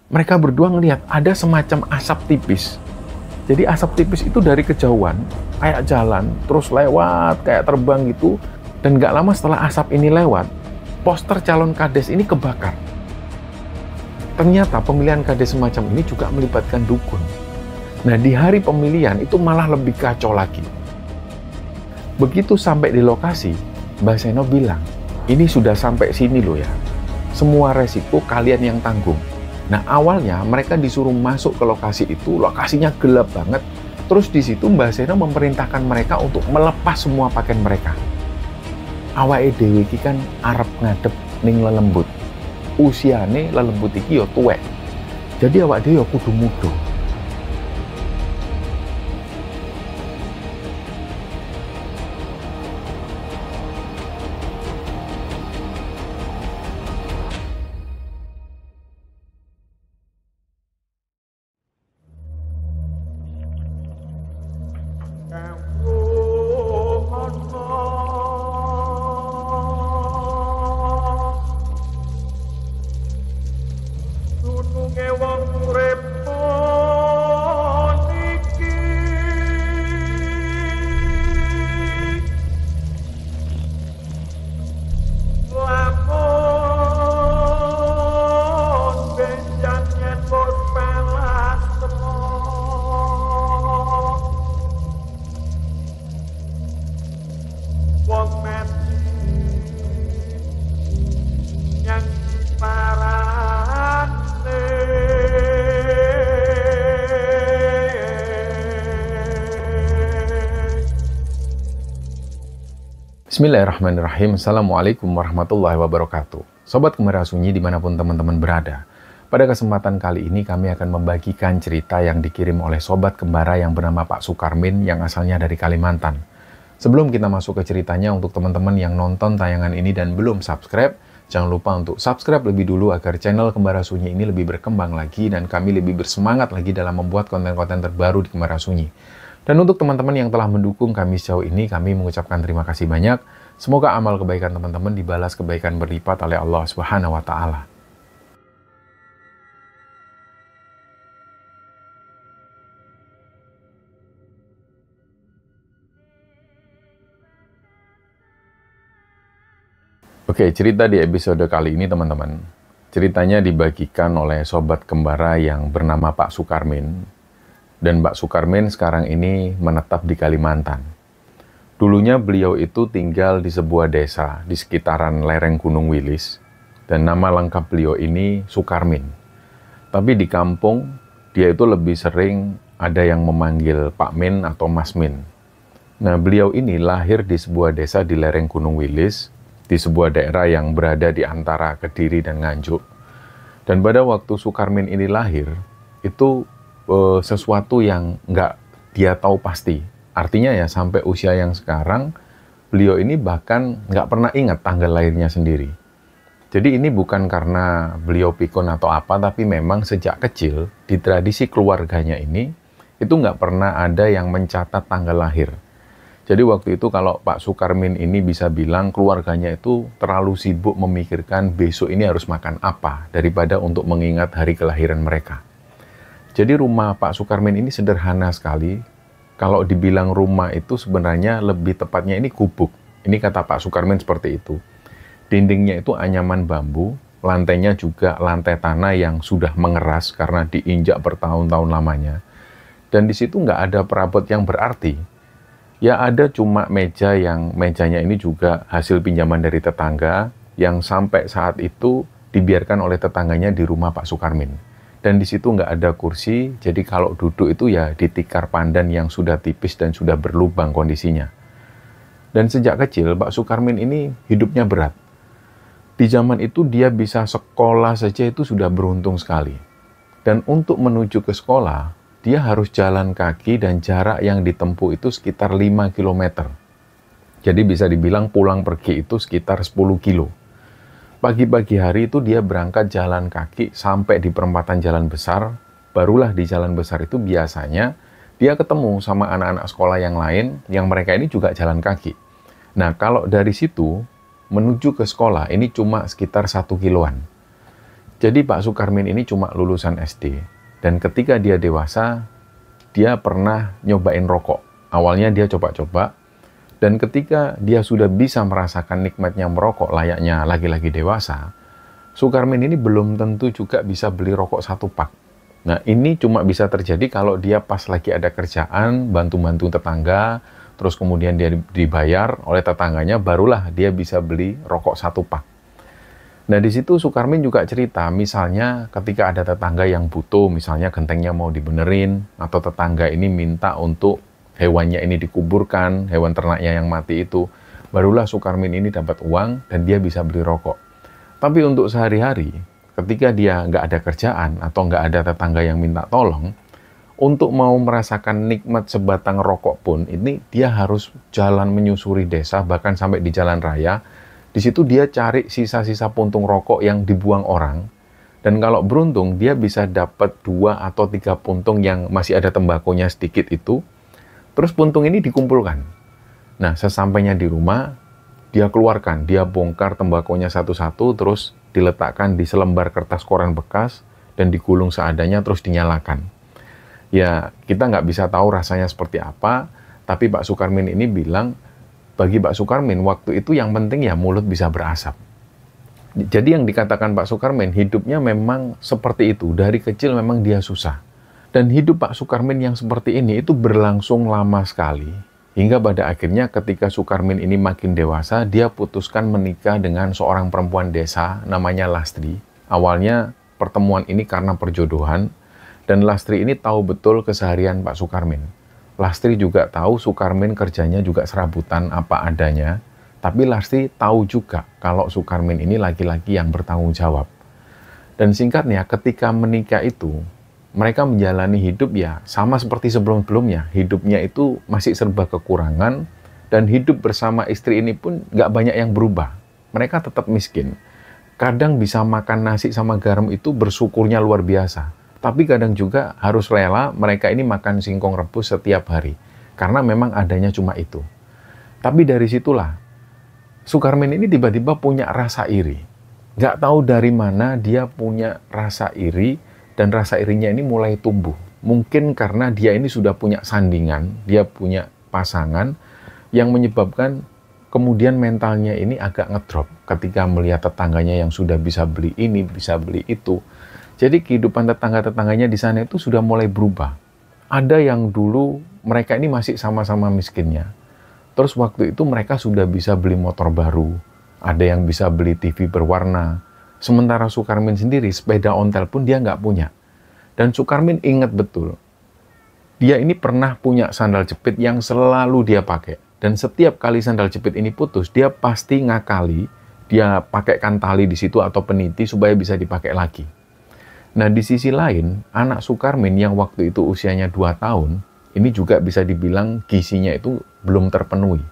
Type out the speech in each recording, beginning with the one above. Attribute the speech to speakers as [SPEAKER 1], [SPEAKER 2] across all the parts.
[SPEAKER 1] Mereka berdua ngelihat ada semacam asap tipis. Jadi asap tipis itu dari kejauhan, kayak jalan, terus lewat, kayak terbang gitu. Dan nggak lama setelah asap ini lewat, poster calon kades ini kebakar. Ternyata pemilihan kades semacam ini juga melibatkan dukun. Nah, di hari pemilihan itu malah lebih kacau lagi. Begitu sampai di lokasi, Mbak Seno bilang, ini sudah sampai sini loh ya. Semua resiko kalian yang tanggung. Nah, awalnya mereka disuruh masuk ke lokasi itu, lokasinya gelap banget. Terus di situ Mbak Seno memerintahkan mereka untuk melepas semua pakaian mereka. Awake dhewe iki kan arep ngadep ning lelembut. Usiane lelembut iki ya tuwek. Jadi awake dhewe ya kudu muda. Bismillahirrahmanirrahim. Assalamualaikum warahmatullahi wabarakatuh. Sobat Gembara Sunyi dimanapun teman-teman berada. Pada kesempatan kali ini kami akan membagikan cerita yang dikirim oleh Sobat Gembara yang bernama Pak Sukarmin yang asalnya dari Kalimantan. Sebelum kita masuk ke ceritanya, untuk teman-teman yang nonton tayangan ini dan belum subscribe, jangan lupa untuk subscribe lebih dulu agar channel Gembara Sunyi ini lebih berkembang lagi dan kami lebih bersemangat lagi dalam membuat konten-konten terbaru di Gembara Sunyi. Dan untuk teman-teman yang telah mendukung kami sejauh ini, kami mengucapkan terima kasih banyak. Semoga amal kebaikan teman-teman dibalas kebaikan berlipat oleh Allah Subhanahu wa Ta'ala. Oke, cerita di episode kali ini teman-teman. Ceritanya dibagikan oleh Sobat Gembara yang bernama Pak Sukarmin. Dan Pak Sukarmin sekarang ini menetap di Kalimantan. Dulunya beliau itu tinggal di sebuah desa di sekitaran lereng Gunung Wilis. Dan nama lengkap beliau ini Sukarmin. Tapi di kampung, dia itu lebih sering ada yang memanggil Pak Min atau Mas Min. Nah, beliau ini lahir di sebuah desa di lereng Gunung Wilis, di sebuah daerah yang berada di antara Kediri dan Nganjuk. Dan pada waktu Sukarmin ini lahir, itu sesuatu yang nggak dia tahu pasti. Artinya ya sampai usia yang sekarang, beliau ini bahkan nggak pernah ingat tanggal lahirnya sendiri. Jadi ini bukan karena beliau pikun atau apa, tapi memang sejak kecil di tradisi keluarganya ini, itu nggak pernah ada yang mencatat tanggal lahir. Jadi waktu itu kalau Pak Sukarmin ini bisa bilang keluarganya itu terlalu sibuk memikirkan besok ini harus makan apa, daripada untuk mengingat hari kelahiran mereka. Jadi rumah Pak Sukarmin ini sederhana sekali. Kalau dibilang rumah itu sebenarnya lebih tepatnya ini gubuk. Ini kata Pak Sukarmin seperti itu. Dindingnya itu anyaman bambu, lantainya juga lantai tanah yang sudah mengeras karena diinjak bertahun-tahun lamanya. Dan di situ nggak ada perabot yang berarti. Ya ada cuma meja yang mejanya ini juga hasil pinjaman dari tetangga yang sampai saat itu dibiarkan oleh tetangganya di rumah Pak Sukarmin. Dan di situ nggak ada kursi, jadi kalau duduk itu ya di tikar pandan yang sudah tipis dan sudah berlubang kondisinya. Dan sejak kecil, Pak Sukarmin ini hidupnya berat. Di zaman itu dia bisa sekolah saja itu sudah beruntung sekali. Dan untuk menuju ke sekolah, dia harus jalan kaki dan jarak yang ditempuh itu sekitar 5 km. Jadi bisa dibilang pulang pergi itu sekitar 10 kilo. Pagi-pagi hari itu dia berangkat jalan kaki sampai di perempatan jalan besar, barulah di jalan besar itu biasanya dia ketemu sama anak-anak sekolah yang lain yang mereka ini juga jalan kaki. Nah, kalau dari situ menuju ke sekolah ini cuma sekitar 1 kiloan. Jadi Pak Sukarmin ini cuma lulusan SD, dan ketika dia dewasa, dia pernah nyobain rokok. Awalnya dia coba-coba, dan ketika dia sudah bisa merasakan nikmatnya merokok layaknya laki-laki dewasa, Sukarmin ini belum tentu juga bisa beli rokok 1 pak. Nah, ini cuma bisa terjadi kalau dia pas lagi ada kerjaan, bantu-bantu tetangga, terus kemudian dia dibayar oleh tetangganya, barulah dia bisa beli rokok 1 pak. Nah, di situ Sukarmin juga cerita, misalnya ketika ada tetangga yang butuh, misalnya gentengnya mau dibenerin, atau tetangga ini minta untuk hewannya ini dikuburkan, hewan ternaknya yang mati itu, barulah Sukarmin ini dapat uang dan dia bisa beli rokok. Tapi untuk sehari-hari, ketika dia nggak ada kerjaan atau nggak ada tetangga yang minta tolong, untuk mau merasakan nikmat sebatang rokok pun, ini dia harus jalan menyusuri desa, bahkan sampai di jalan raya. Di situ dia cari sisa-sisa puntung rokok yang dibuang orang. Dan kalau beruntung, dia bisa dapat 2 atau 3 puntung yang masih ada tembakonya sedikit itu. Terus puntung ini dikumpulkan. Nah, sesampainya di rumah, dia keluarkan, dia bongkar tembakonya satu-satu, terus diletakkan di selembar kertas koran bekas, dan digulung seadanya, terus dinyalakan. Ya, kita nggak bisa tahu rasanya seperti apa, tapi Pak Sukarmin ini bilang, bagi Pak Sukarmin, waktu itu yang penting ya mulut bisa berasap. Jadi yang dikatakan Pak Sukarmin, hidupnya memang seperti itu. Dari kecil memang dia susah. Dan hidup Pak Sukarmin yang seperti ini itu berlangsung lama sekali. Hingga pada akhirnya ketika Sukarmin ini makin dewasa, dia putuskan menikah dengan seorang perempuan desa namanya Lastri. Awalnya pertemuan ini karena perjodohan, dan Lastri ini tahu betul keseharian Pak Sukarmin. Lastri juga tahu Sukarmin kerjanya juga serabutan apa adanya, tapi Lastri tahu juga kalau Sukarmin ini laki-laki yang bertanggung jawab. Dan singkatnya, ketika menikah itu, mereka menjalani hidup ya sama seperti sebelum-sebelumnya. Hidupnya itu masih serba kekurangan, dan hidup bersama istri ini pun nggak banyak yang berubah. Mereka tetap miskin. Kadang bisa makan nasi sama garam itu bersyukurnya luar biasa. Tapi kadang juga harus rela mereka ini makan singkong rebus setiap hari. Karena memang adanya cuma itu. Tapi dari situlah, Sukarmin ini tiba-tiba punya rasa iri. Nggak tahu dari mana dia punya rasa iri, dan rasa irinya ini mulai tumbuh. Mungkin karena dia ini sudah punya sandingan, dia punya pasangan, yang menyebabkan kemudian mentalnya ini agak ngedrop ketika melihat tetangganya yang sudah bisa beli ini, bisa beli itu. Jadi kehidupan tetangga-tetangganya di sana itu sudah mulai berubah. Ada yang dulu mereka ini masih sama-sama miskinnya. Terus waktu itu mereka sudah bisa beli motor baru. Ada yang bisa beli TV berwarna. Sementara Sukarmin sendiri sepeda ontel pun dia nggak punya. Dan Sukarmin ingat betul. Dia ini pernah punya sandal jepit yang selalu dia pakai. Dan setiap kali sandal jepit ini putus, dia pasti ngakali. Dia pakaikan tali di situ atau peniti supaya bisa dipakai lagi. Nah, di sisi lain, anak Sukarmin yang waktu itu usianya 2 tahun, ini juga bisa dibilang gizinya itu belum terpenuhi.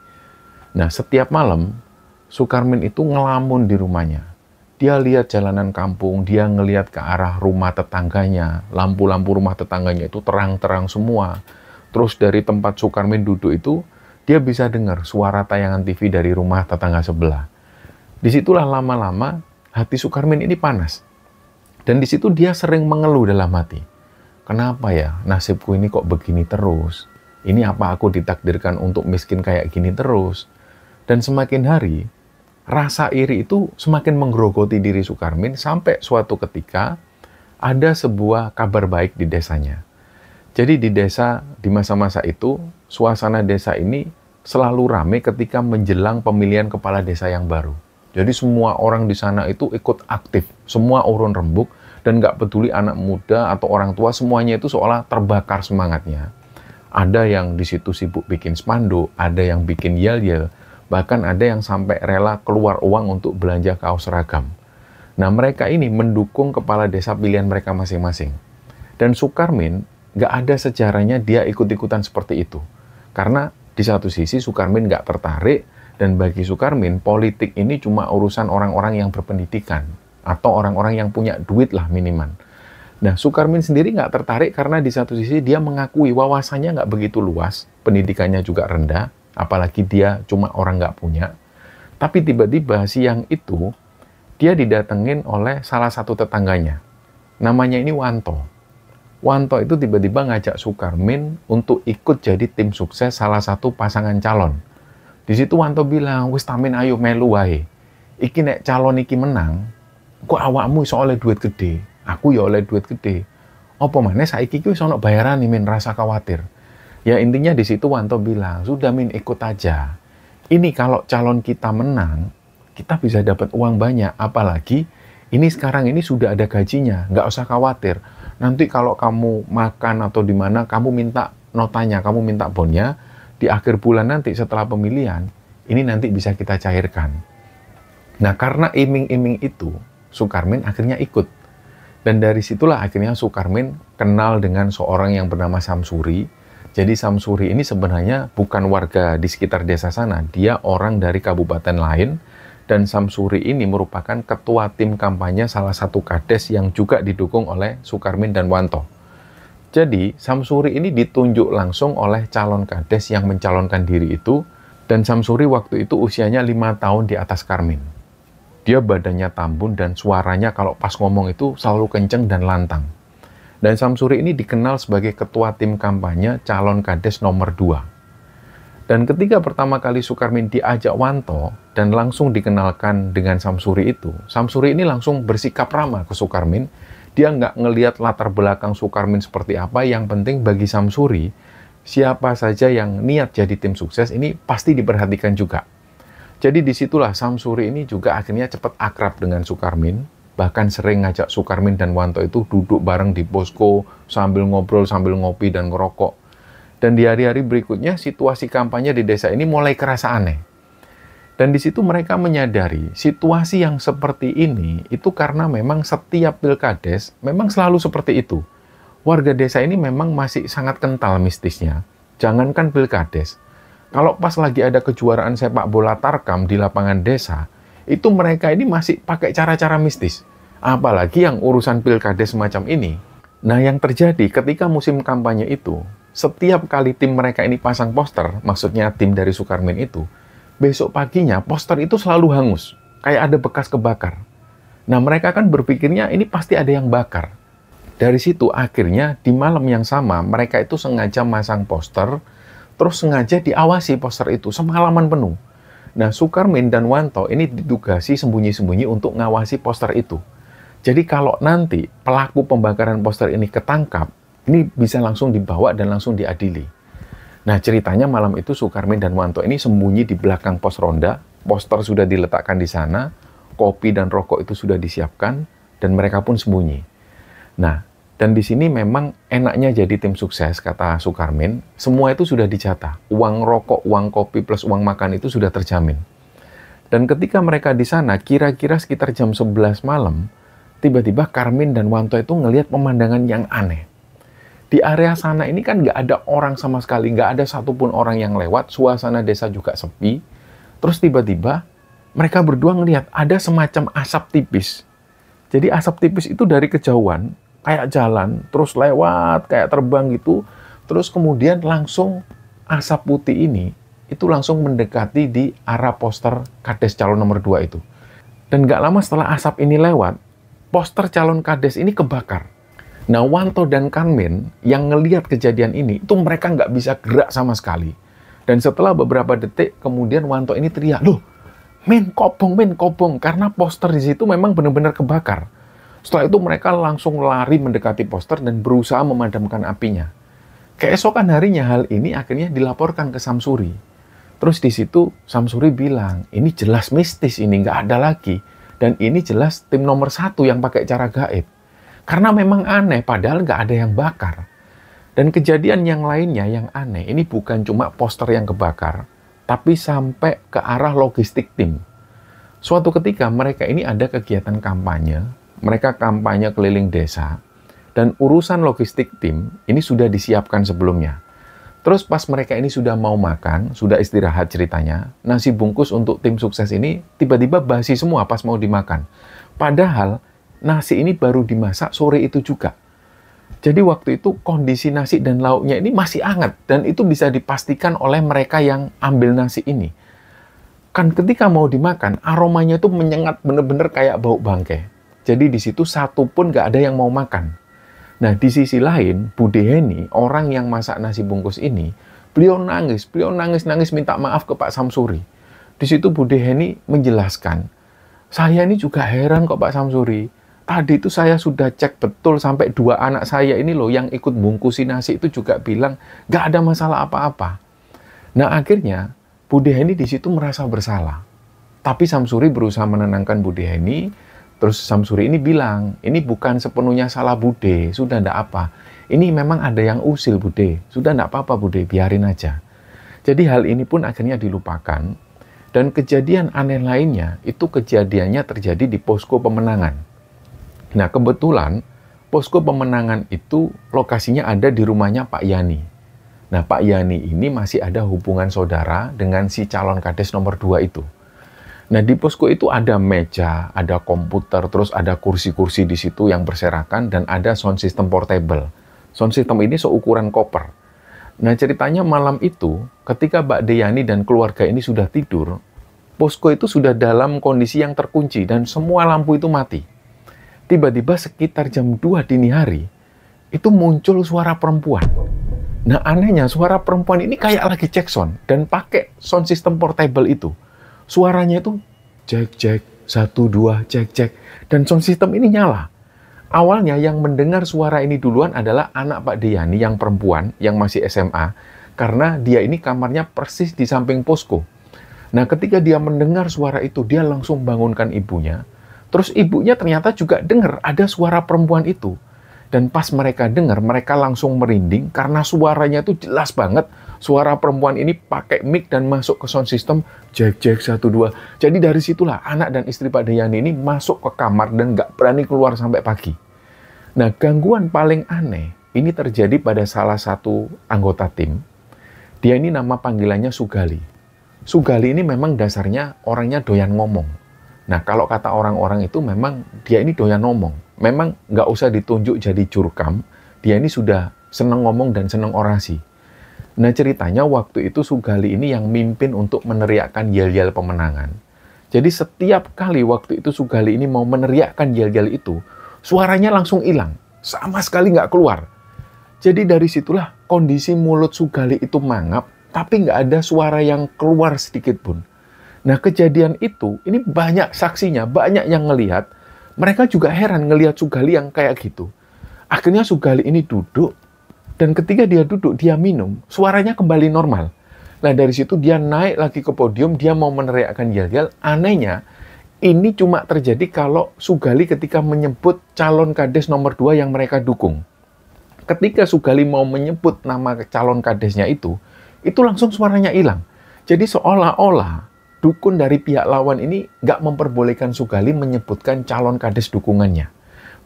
[SPEAKER 1] Nah, setiap malam, Sukarmin itu ngelamun di rumahnya. Dia lihat jalanan kampung, dia ngelihat ke arah rumah tetangganya, lampu-lampu rumah tetangganya itu terang-terang semua. Terus dari tempat Sukarmin duduk itu, dia bisa dengar suara tayangan TV dari rumah tetangga sebelah. Disitulah lama-lama hati Sukarmin ini panas. Dan di situ dia sering mengeluh dalam hati. Kenapa ya nasibku ini kok begini terus? Ini apa aku ditakdirkan untuk miskin kayak gini terus? Dan semakin hari, rasa iri itu semakin menggerogoti diri Sukarmin sampai suatu ketika ada sebuah kabar baik di desanya. Jadi di desa, di masa-masa itu, suasana desa ini selalu ramai ketika menjelang pemilihan kepala desa yang baru. Jadi semua orang di sana itu ikut aktif, semua urun rembuk, dan nggak peduli anak muda atau orang tua, semuanya itu seolah terbakar semangatnya. Ada yang di situ sibuk bikin spanduk, ada yang bikin yel-yel, bahkan ada yang sampai rela keluar uang untuk belanja kaos seragam. Nah, mereka ini mendukung kepala desa pilihan mereka masing-masing. Dan Sukarmin nggak ada sejarahnya dia ikut-ikutan seperti itu. Karena di satu sisi Sukarmin nggak tertarik, dan bagi Sukarmin, politik ini cuma urusan orang-orang yang berpendidikan, atau orang-orang yang punya duit lah minimal. Nah, Sukarmin sendiri nggak tertarik karena di satu sisi dia mengakui wawasannya nggak begitu luas, pendidikannya juga rendah, apalagi dia cuma orang nggak punya. Tapi tiba-tiba siang itu, dia didatengin oleh salah satu tetangganya. Namanya ini Wanto. Wanto itu tiba-tiba ngajak Sukarmin untuk ikut jadi tim sukses salah satu pasangan calon. Di situ Wanto bilang, "Wis tamin ayo melu wae. Iki nek calon iki menang, kok awakmu iso oleh duit gede, aku ya oleh duit gede. Apa maneh saiki iki wis ono bayaran nih Min, rasa khawatir." Ya intinya di situ Wanto bilang, "Sudah Min, ikut aja. Ini kalau calon kita menang, kita bisa dapat uang banyak, apalagi ini sekarang ini sudah ada gajinya, nggak usah khawatir. Nanti kalau kamu makan atau di mana, kamu minta notanya, kamu minta bonnya, di akhir bulan nanti setelah pemilihan, ini nanti bisa kita cairkan." Nah, karena iming-iming itu, Sukarmin akhirnya ikut. Dan dari situlah akhirnya Sukarmin kenal dengan seorang yang bernama Samsuri. Jadi Samsuri ini sebenarnya bukan warga di sekitar desa sana, dia orang dari kabupaten lain. Dan Samsuri ini merupakan ketua tim kampanye salah satu kades yang juga didukung oleh Sukarmin dan Wanto. Jadi, Samsuri ini ditunjuk langsung oleh calon kades yang mencalonkan diri itu, dan Samsuri waktu itu usianya 5 tahun di atas Karmin. Dia badannya tambun dan suaranya kalau pas ngomong itu selalu kenceng dan lantang. Dan Samsuri ini dikenal sebagai ketua tim kampanye calon kades nomor 2. Dan ketika pertama kali Sukarmin diajak Wanto dan langsung dikenalkan dengan Samsuri itu, Samsuri ini langsung bersikap ramah ke Sukarmin. Dia nggak ngelihat latar belakang Sukarmin seperti apa, yang penting bagi Samsuri, siapa saja yang niat jadi tim sukses ini pasti diperhatikan juga. Jadi disitulah Samsuri ini juga akhirnya cepat akrab dengan Sukarmin, bahkan sering ngajak Sukarmin dan Wanto itu duduk bareng di posko sambil ngobrol, sambil ngopi dan ngerokok. Dan di hari-hari berikutnya, situasi kampanye di desa ini mulai kerasa aneh. Dan di situ mereka menyadari situasi yang seperti ini itu karena memang setiap pilkades memang selalu seperti itu. Warga desa ini memang masih sangat kental mistisnya. Jangankan pilkades, kalau pas lagi ada kejuaraan sepak bola tarkam di lapangan desa, itu mereka ini masih pakai cara-cara mistis. Apalagi yang urusan pilkades semacam ini. Nah, yang terjadi ketika musim kampanye itu, setiap kali tim mereka ini pasang poster, maksudnya tim dari Sukarmin itu, besok paginya poster itu selalu hangus, kayak ada bekas kebakar. Nah, mereka kan berpikirnya ini pasti ada yang bakar. Dari situ akhirnya di malam yang sama mereka itu sengaja masang poster, terus sengaja diawasi poster itu semalaman penuh. Nah, Sukarmin dan Wanto ini ditugasi sembunyi-sembunyi untuk ngawasi poster itu. Jadi kalau nanti pelaku pembakaran poster ini ketangkap, ini bisa langsung dibawa dan langsung diadili. Nah, ceritanya malam itu Sukarmin dan Wanto ini sembunyi di belakang pos ronda, poster sudah diletakkan di sana, kopi dan rokok itu sudah disiapkan, dan mereka pun sembunyi. Nah, dan di sini memang enaknya jadi tim sukses, kata Sukarmin, semua itu sudah dicatat. Uang rokok, uang kopi, plus uang makan itu sudah terjamin. Dan ketika mereka di sana, kira-kira sekitar jam 11 malam, tiba-tiba Karmin dan Wanto itu ngelihat pemandangan yang aneh. Di area sana ini kan nggak ada orang sama sekali, nggak ada satupun orang yang lewat, suasana desa juga sepi. Terus tiba-tiba mereka berdua ngelihat ada semacam asap tipis. Jadi asap tipis itu dari kejauhan, kayak jalan, terus lewat, kayak terbang gitu. Terus kemudian langsung asap putih ini, itu langsung mendekati di arah poster kades calon nomor 2 itu. Dan nggak lama setelah asap ini lewat, poster calon kades ini kebakar. Nah, Wanto dan Karmin yang ngelihat kejadian ini, itu mereka nggak bisa gerak sama sekali. Dan setelah beberapa detik, kemudian Wanto ini teriak, "Loh, Min, kobong," karena poster di situ memang benar-benar kebakar. Setelah itu mereka langsung lari mendekati poster dan berusaha memadamkan apinya. Keesokan harinya hal ini akhirnya dilaporkan ke Samsuri. Terus di situ Samsuri bilang, ini jelas mistis, ini nggak ada lagi. Dan ini jelas tim nomor 1 yang pakai cara gaib. Karena memang aneh, padahal nggak ada yang bakar. Dan kejadian yang lainnya yang aneh, ini bukan cuma poster yang kebakar, tapi sampai ke arah logistik tim. Suatu ketika mereka ini ada kegiatan kampanye, mereka kampanye keliling desa, dan urusan logistik tim ini sudah disiapkan sebelumnya. Terus pas mereka ini sudah mau makan, sudah istirahat ceritanya, nasi bungkus untuk tim sukses ini tiba-tiba basi semua pas mau dimakan. Padahal nasi ini baru dimasak sore itu juga. Jadi waktu itu kondisi nasi dan lauknya ini masih hangat dan itu bisa dipastikan oleh mereka yang ambil nasi ini. Kan ketika mau dimakan, aromanya itu menyengat bener-bener kayak bau bangkai. Jadi di situ satu pun nggak ada yang mau makan. Nah, di sisi lain, Bude Heni, orang yang masak nasi bungkus ini, beliau nangis minta maaf ke Pak Samsuri. Di situ Bude Heni menjelaskan, saya ini juga heran kok Pak Samsuri. Tadi itu saya sudah cek betul sampai 2 anak saya ini loh yang ikut bungkusin nasi itu juga bilang nggak ada masalah apa-apa. Nah, akhirnya Bude Heni di situ merasa bersalah. Tapi Samsuri berusaha menenangkan Bude Heni. Terus Samsuri ini bilang, ini bukan sepenuhnya salah Bude, sudah ndak apa. Ini memang ada yang usil Bude, sudah ndak apa-apa Bude, biarin aja. Jadi hal ini pun akhirnya dilupakan. Dan kejadian aneh lainnya, itu kejadiannya terjadi di posko pemenangan. Nah, kebetulan posko pemenangan itu lokasinya ada di rumahnya Pak Yani. Nah, Pak Yani ini masih ada hubungan saudara dengan si calon kades nomor 2 itu. Nah, di posko itu ada meja, ada komputer, terus ada kursi-kursi di situ yang berserakan, dan ada sound system portable. Sound system ini seukuran koper. Nah, ceritanya malam itu, ketika Mbak Deyani dan keluarga ini sudah tidur, posko itu sudah dalam kondisi yang terkunci, dan semua lampu itu mati. Tiba-tiba sekitar jam 2 dini hari, itu muncul suara perempuan. Nah, anehnya suara perempuan ini kayak lagi cek sound dan pakai sound system portable itu. Suaranya itu cek, 1, 2, cek. Dan sound system ini nyala. Awalnya yang mendengar suara ini duluan adalah anak Pak Deyani yang perempuan, yang masih SMA. Karena dia ini kamarnya persis di samping posko. Nah, ketika dia mendengar suara itu, dia langsung bangunkan ibunya. Terus ibunya ternyata juga dengar ada suara perempuan itu. Dan pas mereka dengar, mereka langsung merinding karena suaranya itu jelas banget. Suara perempuan ini pakai mic dan masuk ke sound system, cek 1, 2. Jadi dari situlah anak dan istri Pak Deyani ini masuk ke kamar dan nggak berani keluar sampai pagi. Nah, gangguan paling aneh ini terjadi pada salah satu anggota tim. Dia ini nama panggilannya Sugali. Sugali ini memang dasarnya orangnya doyan ngomong. Nah, kalau kata orang-orang itu memang dia ini doyan ngomong. Memang nggak usah ditunjuk jadi jurkam, dia ini sudah seneng ngomong dan seneng orasi. Nah, ceritanya waktu itu Sugali ini yang mimpin untuk meneriakkan yel-yel pemenangan. Jadi setiap kali waktu itu Sugali ini mau meneriakkan yel-yel itu, suaranya langsung hilang, sama sekali nggak keluar. Jadi dari situlah kondisi mulut Sugali itu mangap, tapi nggak ada suara yang keluar sedikit pun. Nah, kejadian itu, ini banyak saksinya, banyak yang ngelihat. Mereka juga heran ngelihat Sugali yang kayak gitu. Akhirnya Sugali ini duduk, dan ketika dia duduk, dia minum, suaranya kembali normal. Nah, dari situ dia naik lagi ke podium, dia mau meneriakkan yel-yel. Anehnya, ini cuma terjadi kalau Sugali ketika menyebut calon kades nomor 2 yang mereka dukung. Ketika Sugali mau menyebut nama calon kadesnya itu langsung suaranya hilang. Jadi seolah-olah dukun dari pihak lawan ini nggak memperbolehkan Sugali menyebutkan calon kades dukungannya.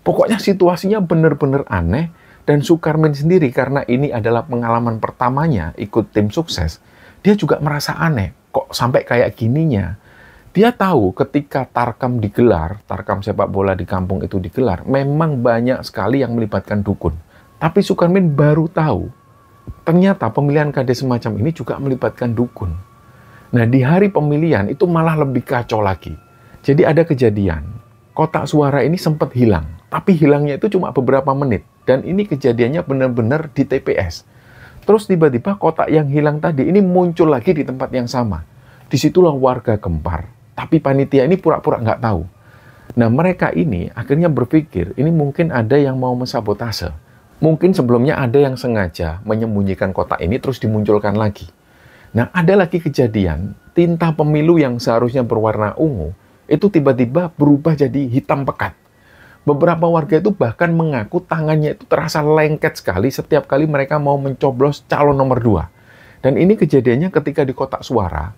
[SPEAKER 1] Pokoknya situasinya benar-benar aneh, dan Sukarmin sendiri karena ini adalah pengalaman pertamanya ikut tim sukses, dia juga merasa aneh, kok sampai kayak gininya. Dia tahu ketika Tarkam digelar, Tarkam sepak bola di kampung itu digelar, memang banyak sekali yang melibatkan dukun. Tapi Sukarmin baru tahu, ternyata pemilihan kades semacam ini juga melibatkan dukun. Nah, di hari pemilihan itu malah lebih kacau lagi. Jadi ada kejadian, kotak suara ini sempat hilang, tapi hilangnya itu cuma beberapa menit. Dan ini kejadiannya benar-benar di TPS. Terus tiba-tiba kotak yang hilang tadi ini muncul lagi di tempat yang sama. Disitulah warga gempar, tapi panitia ini pura-pura nggak tahu. Nah, mereka ini akhirnya berpikir, ini mungkin ada yang mau mensabotase. Mungkin sebelumnya ada yang sengaja menyembunyikan kotak ini terus dimunculkan lagi. Nah, ada lagi kejadian, tinta pemilu yang seharusnya berwarna ungu, itu tiba-tiba berubah jadi hitam pekat. Beberapa warga itu bahkan mengaku tangannya itu terasa lengket sekali setiap kali mereka mau mencoblos calon nomor 2. Dan ini kejadiannya ketika di kotak suara.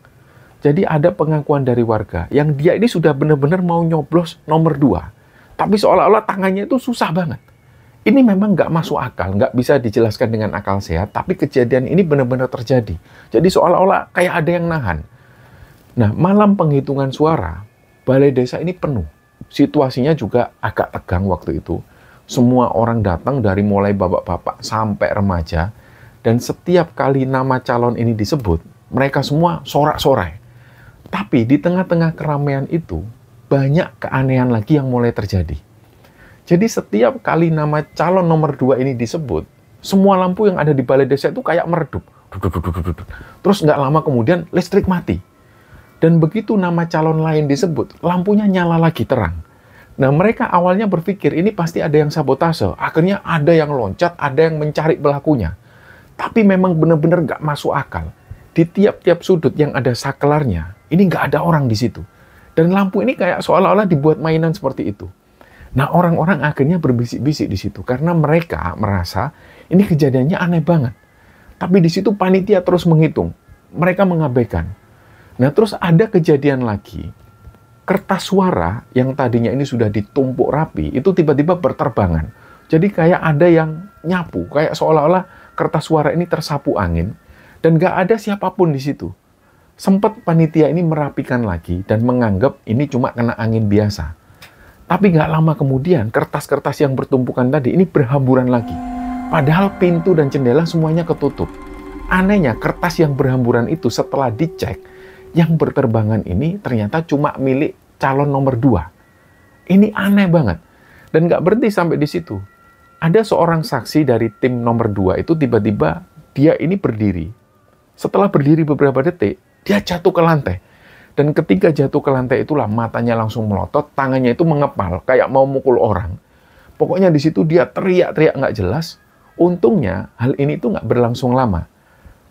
[SPEAKER 1] Jadi ada pengakuan dari warga yang dia ini sudah benar-benar mau nyoblos nomor 2. Tapi seolah-olah tangannya itu susah banget. Ini memang nggak masuk akal, nggak bisa dijelaskan dengan akal sehat, tapi kejadian ini benar-benar terjadi. Jadi seolah-olah kayak ada yang nahan. Nah, malam penghitungan suara, balai desa ini penuh. Situasinya juga agak tegang waktu itu. Semua orang datang dari mulai bapak-bapak sampai remaja, dan setiap kali nama calon ini disebut, mereka semua sorak-sorai. Tapi di tengah-tengah keramaian itu, banyak keanehan lagi yang mulai terjadi. Jadi setiap kali nama calon nomor 2 ini disebut, semua lampu yang ada di balai desa itu kayak meredup. Terus nggak lama kemudian listrik mati. Dan begitu nama calon lain disebut, lampunya nyala lagi terang. Nah, mereka awalnya berpikir ini pasti ada yang sabotase. Akhirnya ada yang loncat, ada yang mencari pelakunya. Tapi memang benar-benar nggak masuk akal. Di tiap-tiap sudut yang ada saklarnya, ini nggak ada orang di situ. Dan lampu ini kayak seolah-olah dibuat mainan seperti itu. Nah, orang-orang akhirnya berbisik-bisik di situ karena mereka merasa ini kejadiannya aneh banget. Tapi di situ panitia terus menghitung. Mereka mengabaikan. Nah, terus ada kejadian lagi. Kertas suara yang tadinya ini sudah ditumpuk rapi, itu tiba-tiba berterbangan. Jadi kayak ada yang nyapu, kayak seolah-olah kertas suara ini tersapu angin, dan nggak ada siapapun di situ. Sempat panitia ini merapikan lagi dan menganggap ini cuma kena angin biasa. Tapi nggak lama kemudian, kertas-kertas yang bertumpukan tadi ini berhamburan lagi. Padahal pintu dan jendela semuanya ketutup. Anehnya, kertas yang berhamburan itu setelah dicek, yang berterbangan ini ternyata cuma milik calon nomor 2. Ini aneh banget. Dan nggak berhenti sampai di situ. Ada seorang saksi dari tim nomor 2 itu tiba-tiba dia ini berdiri. Setelah berdiri beberapa detik, dia jatuh ke lantai. Dan ketika jatuh ke lantai itulah matanya langsung melotot, tangannya itu mengepal, kayak mau mukul orang. Pokoknya di situ dia teriak-teriak nggak jelas. Untungnya hal ini tuh nggak berlangsung lama.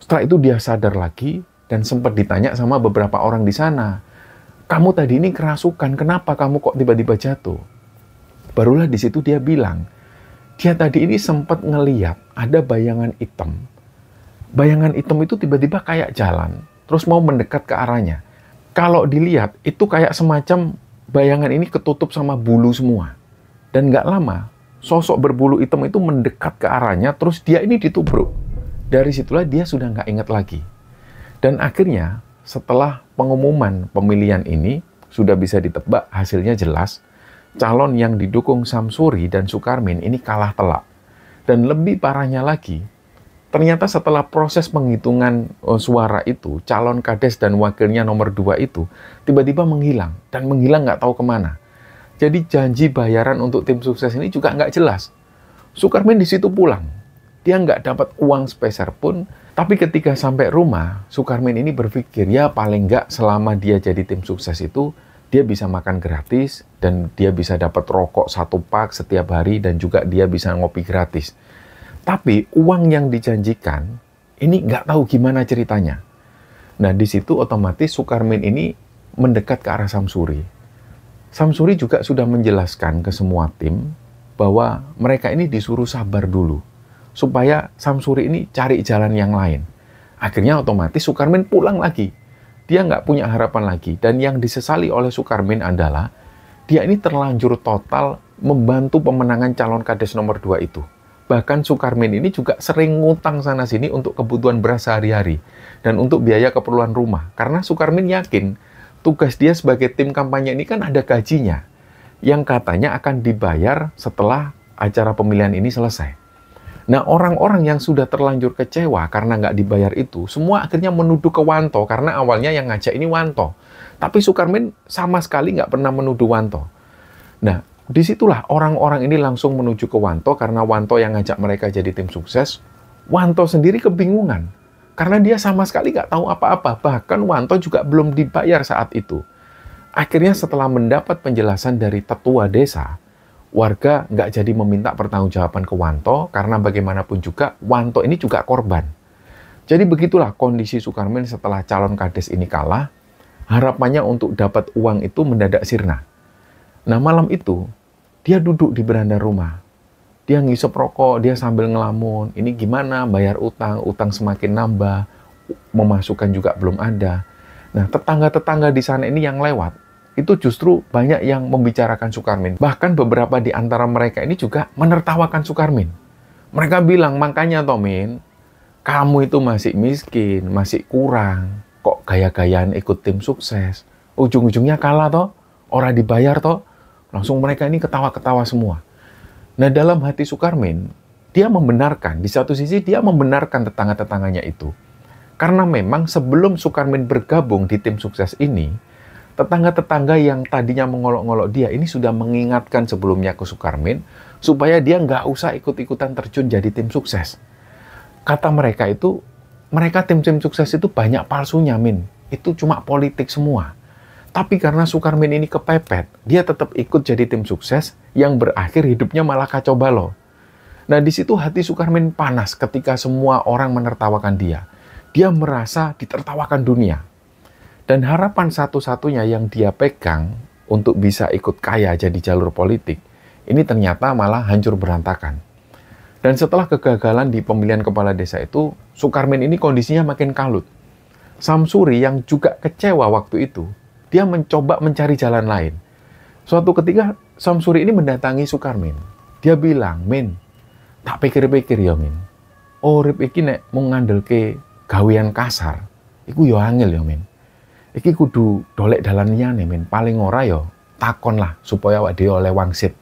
[SPEAKER 1] Setelah itu dia sadar lagi dan sempat ditanya sama beberapa orang di sana. Kamu tadi ini kerasukan, kenapa kamu kok tiba-tiba jatuh? Barulah di situ dia bilang, dia tadi ini sempat ngeliat ada bayangan hitam. Bayangan hitam itu tiba-tiba kayak jalan, terus mau mendekat ke arahnya. Kalau dilihat, itu kayak semacam bayangan ini ketutup sama bulu semua. Dan nggak lama, sosok berbulu hitam itu mendekat ke arahnya, terus dia ini ditubruk. Dari situlah dia sudah nggak ingat lagi. Dan akhirnya, setelah pengumuman pemilihan ini, sudah bisa ditebak hasilnya jelas, calon yang didukung Samsuri dan Sukarmin ini kalah telak. Dan lebih parahnya lagi, ternyata setelah proses penghitungan suara itu, calon kades dan wakilnya nomor 2 itu tiba-tiba menghilang. Dan menghilang nggak tahu kemana. Jadi janji bayaran untuk tim sukses ini juga nggak jelas. Sukarmin di situ pulang. Dia nggak dapat uang sepeser pun. Tapi ketika sampai rumah, Sukarmin ini berpikir, ya paling nggak selama dia jadi tim sukses itu, dia bisa makan gratis, dan dia bisa dapat rokok 1 pak setiap hari, dan juga dia bisa ngopi gratis. Tapi uang yang dijanjikan, ini nggak tahu gimana ceritanya. Nah, di situ otomatis Sukarmin ini mendekat ke arah Samsuri. Samsuri juga sudah menjelaskan ke semua tim bahwa mereka ini disuruh sabar dulu, supaya Samsuri ini cari jalan yang lain. Akhirnya otomatis Sukarmin pulang lagi. Dia nggak punya harapan lagi. Dan yang disesali oleh Sukarmin adalah, dia ini terlanjur total membantu pemenangan calon kades nomor 2 itu. Bahkan Sukarmin ini juga sering ngutang sana-sini untuk kebutuhan beras sehari-hari. Dan untuk biaya keperluan rumah. Karena Sukarmin yakin, tugas dia sebagai tim kampanye ini kan ada gajinya. Yang katanya akan dibayar setelah acara pemilihan ini selesai. Nah, orang-orang yang sudah terlanjur kecewa karena nggak dibayar itu, semua akhirnya menuduh ke Wanto. Karena awalnya yang ngajak ini Wanto. Tapi Sukarmin sama sekali nggak pernah menuduh Wanto. Nah, disitulah orang-orang ini langsung menuju ke Wanto karena Wanto yang ngajak mereka jadi tim sukses. Wanto sendiri kebingungan karena dia sama sekali nggak tahu apa-apa. Bahkan Wanto juga belum dibayar saat itu. Akhirnya setelah mendapat penjelasan dari tetua desa, warga nggak jadi meminta pertanggungjawaban ke Wanto karena bagaimanapun juga Wanto ini juga korban. Jadi begitulah kondisi Sukarmin setelah calon kades ini kalah. Harapannya untuk dapat uang itu mendadak sirna. Nah, malam itu dia duduk di beranda rumah. Dia ngisep rokok, dia sambil ngelamun. Ini gimana bayar utang, utang semakin nambah, memasukkan juga belum ada. Nah, tetangga-tetangga di sana ini yang lewat, itu justru banyak yang membicarakan Sukarmin. Bahkan beberapa di antara mereka ini juga menertawakan Sukarmin. Mereka bilang, makanya Tomin, kamu itu masih miskin, masih kurang. Kok gaya-gayaan ikut tim sukses? Ujung-ujungnya kalah toh, orang dibayar toh. Langsung mereka ini ketawa-ketawa semua. Nah, dalam hati Sukarmin, dia membenarkan, di satu sisi dia membenarkan tetangga-tetangganya itu. Karena memang sebelum Sukarmin bergabung di tim sukses ini, tetangga-tetangga yang tadinya mengolok-ngolok dia ini sudah mengingatkan sebelumnya ke Sukarmin supaya dia nggak usah ikut-ikutan terjun jadi tim sukses. Kata mereka itu, mereka tim-tim sukses itu banyak palsunya, Min. Itu cuma politik semua. Tapi karena Sukarmin ini kepepet, dia tetap ikut jadi tim sukses yang berakhir hidupnya malah kacau balau. Nah, di situ hati Sukarmin panas ketika semua orang menertawakan dia. Dia merasa ditertawakan dunia. Dan harapan satu-satunya yang dia pegang untuk bisa ikut kaya jadi jalur politik, ini ternyata malah hancur berantakan. Dan setelah kegagalan di pemilihan kepala desa itu, Sukarmin ini kondisinya makin kalut. Samsuri yang juga kecewa waktu itu, dia mencoba mencari jalan lain. Suatu ketika, Samsuri ini mendatangi Sukarmin. Dia bilang, "Min, tak pikir-pikir ya, Min. Urip iki nek mung ngandelke gawean kasar, iku yo angel ya, Min. Iki kudu dolek dalan liyane, Min. Paling ora yo takon lah supaya awak dhewe oleh wangsit."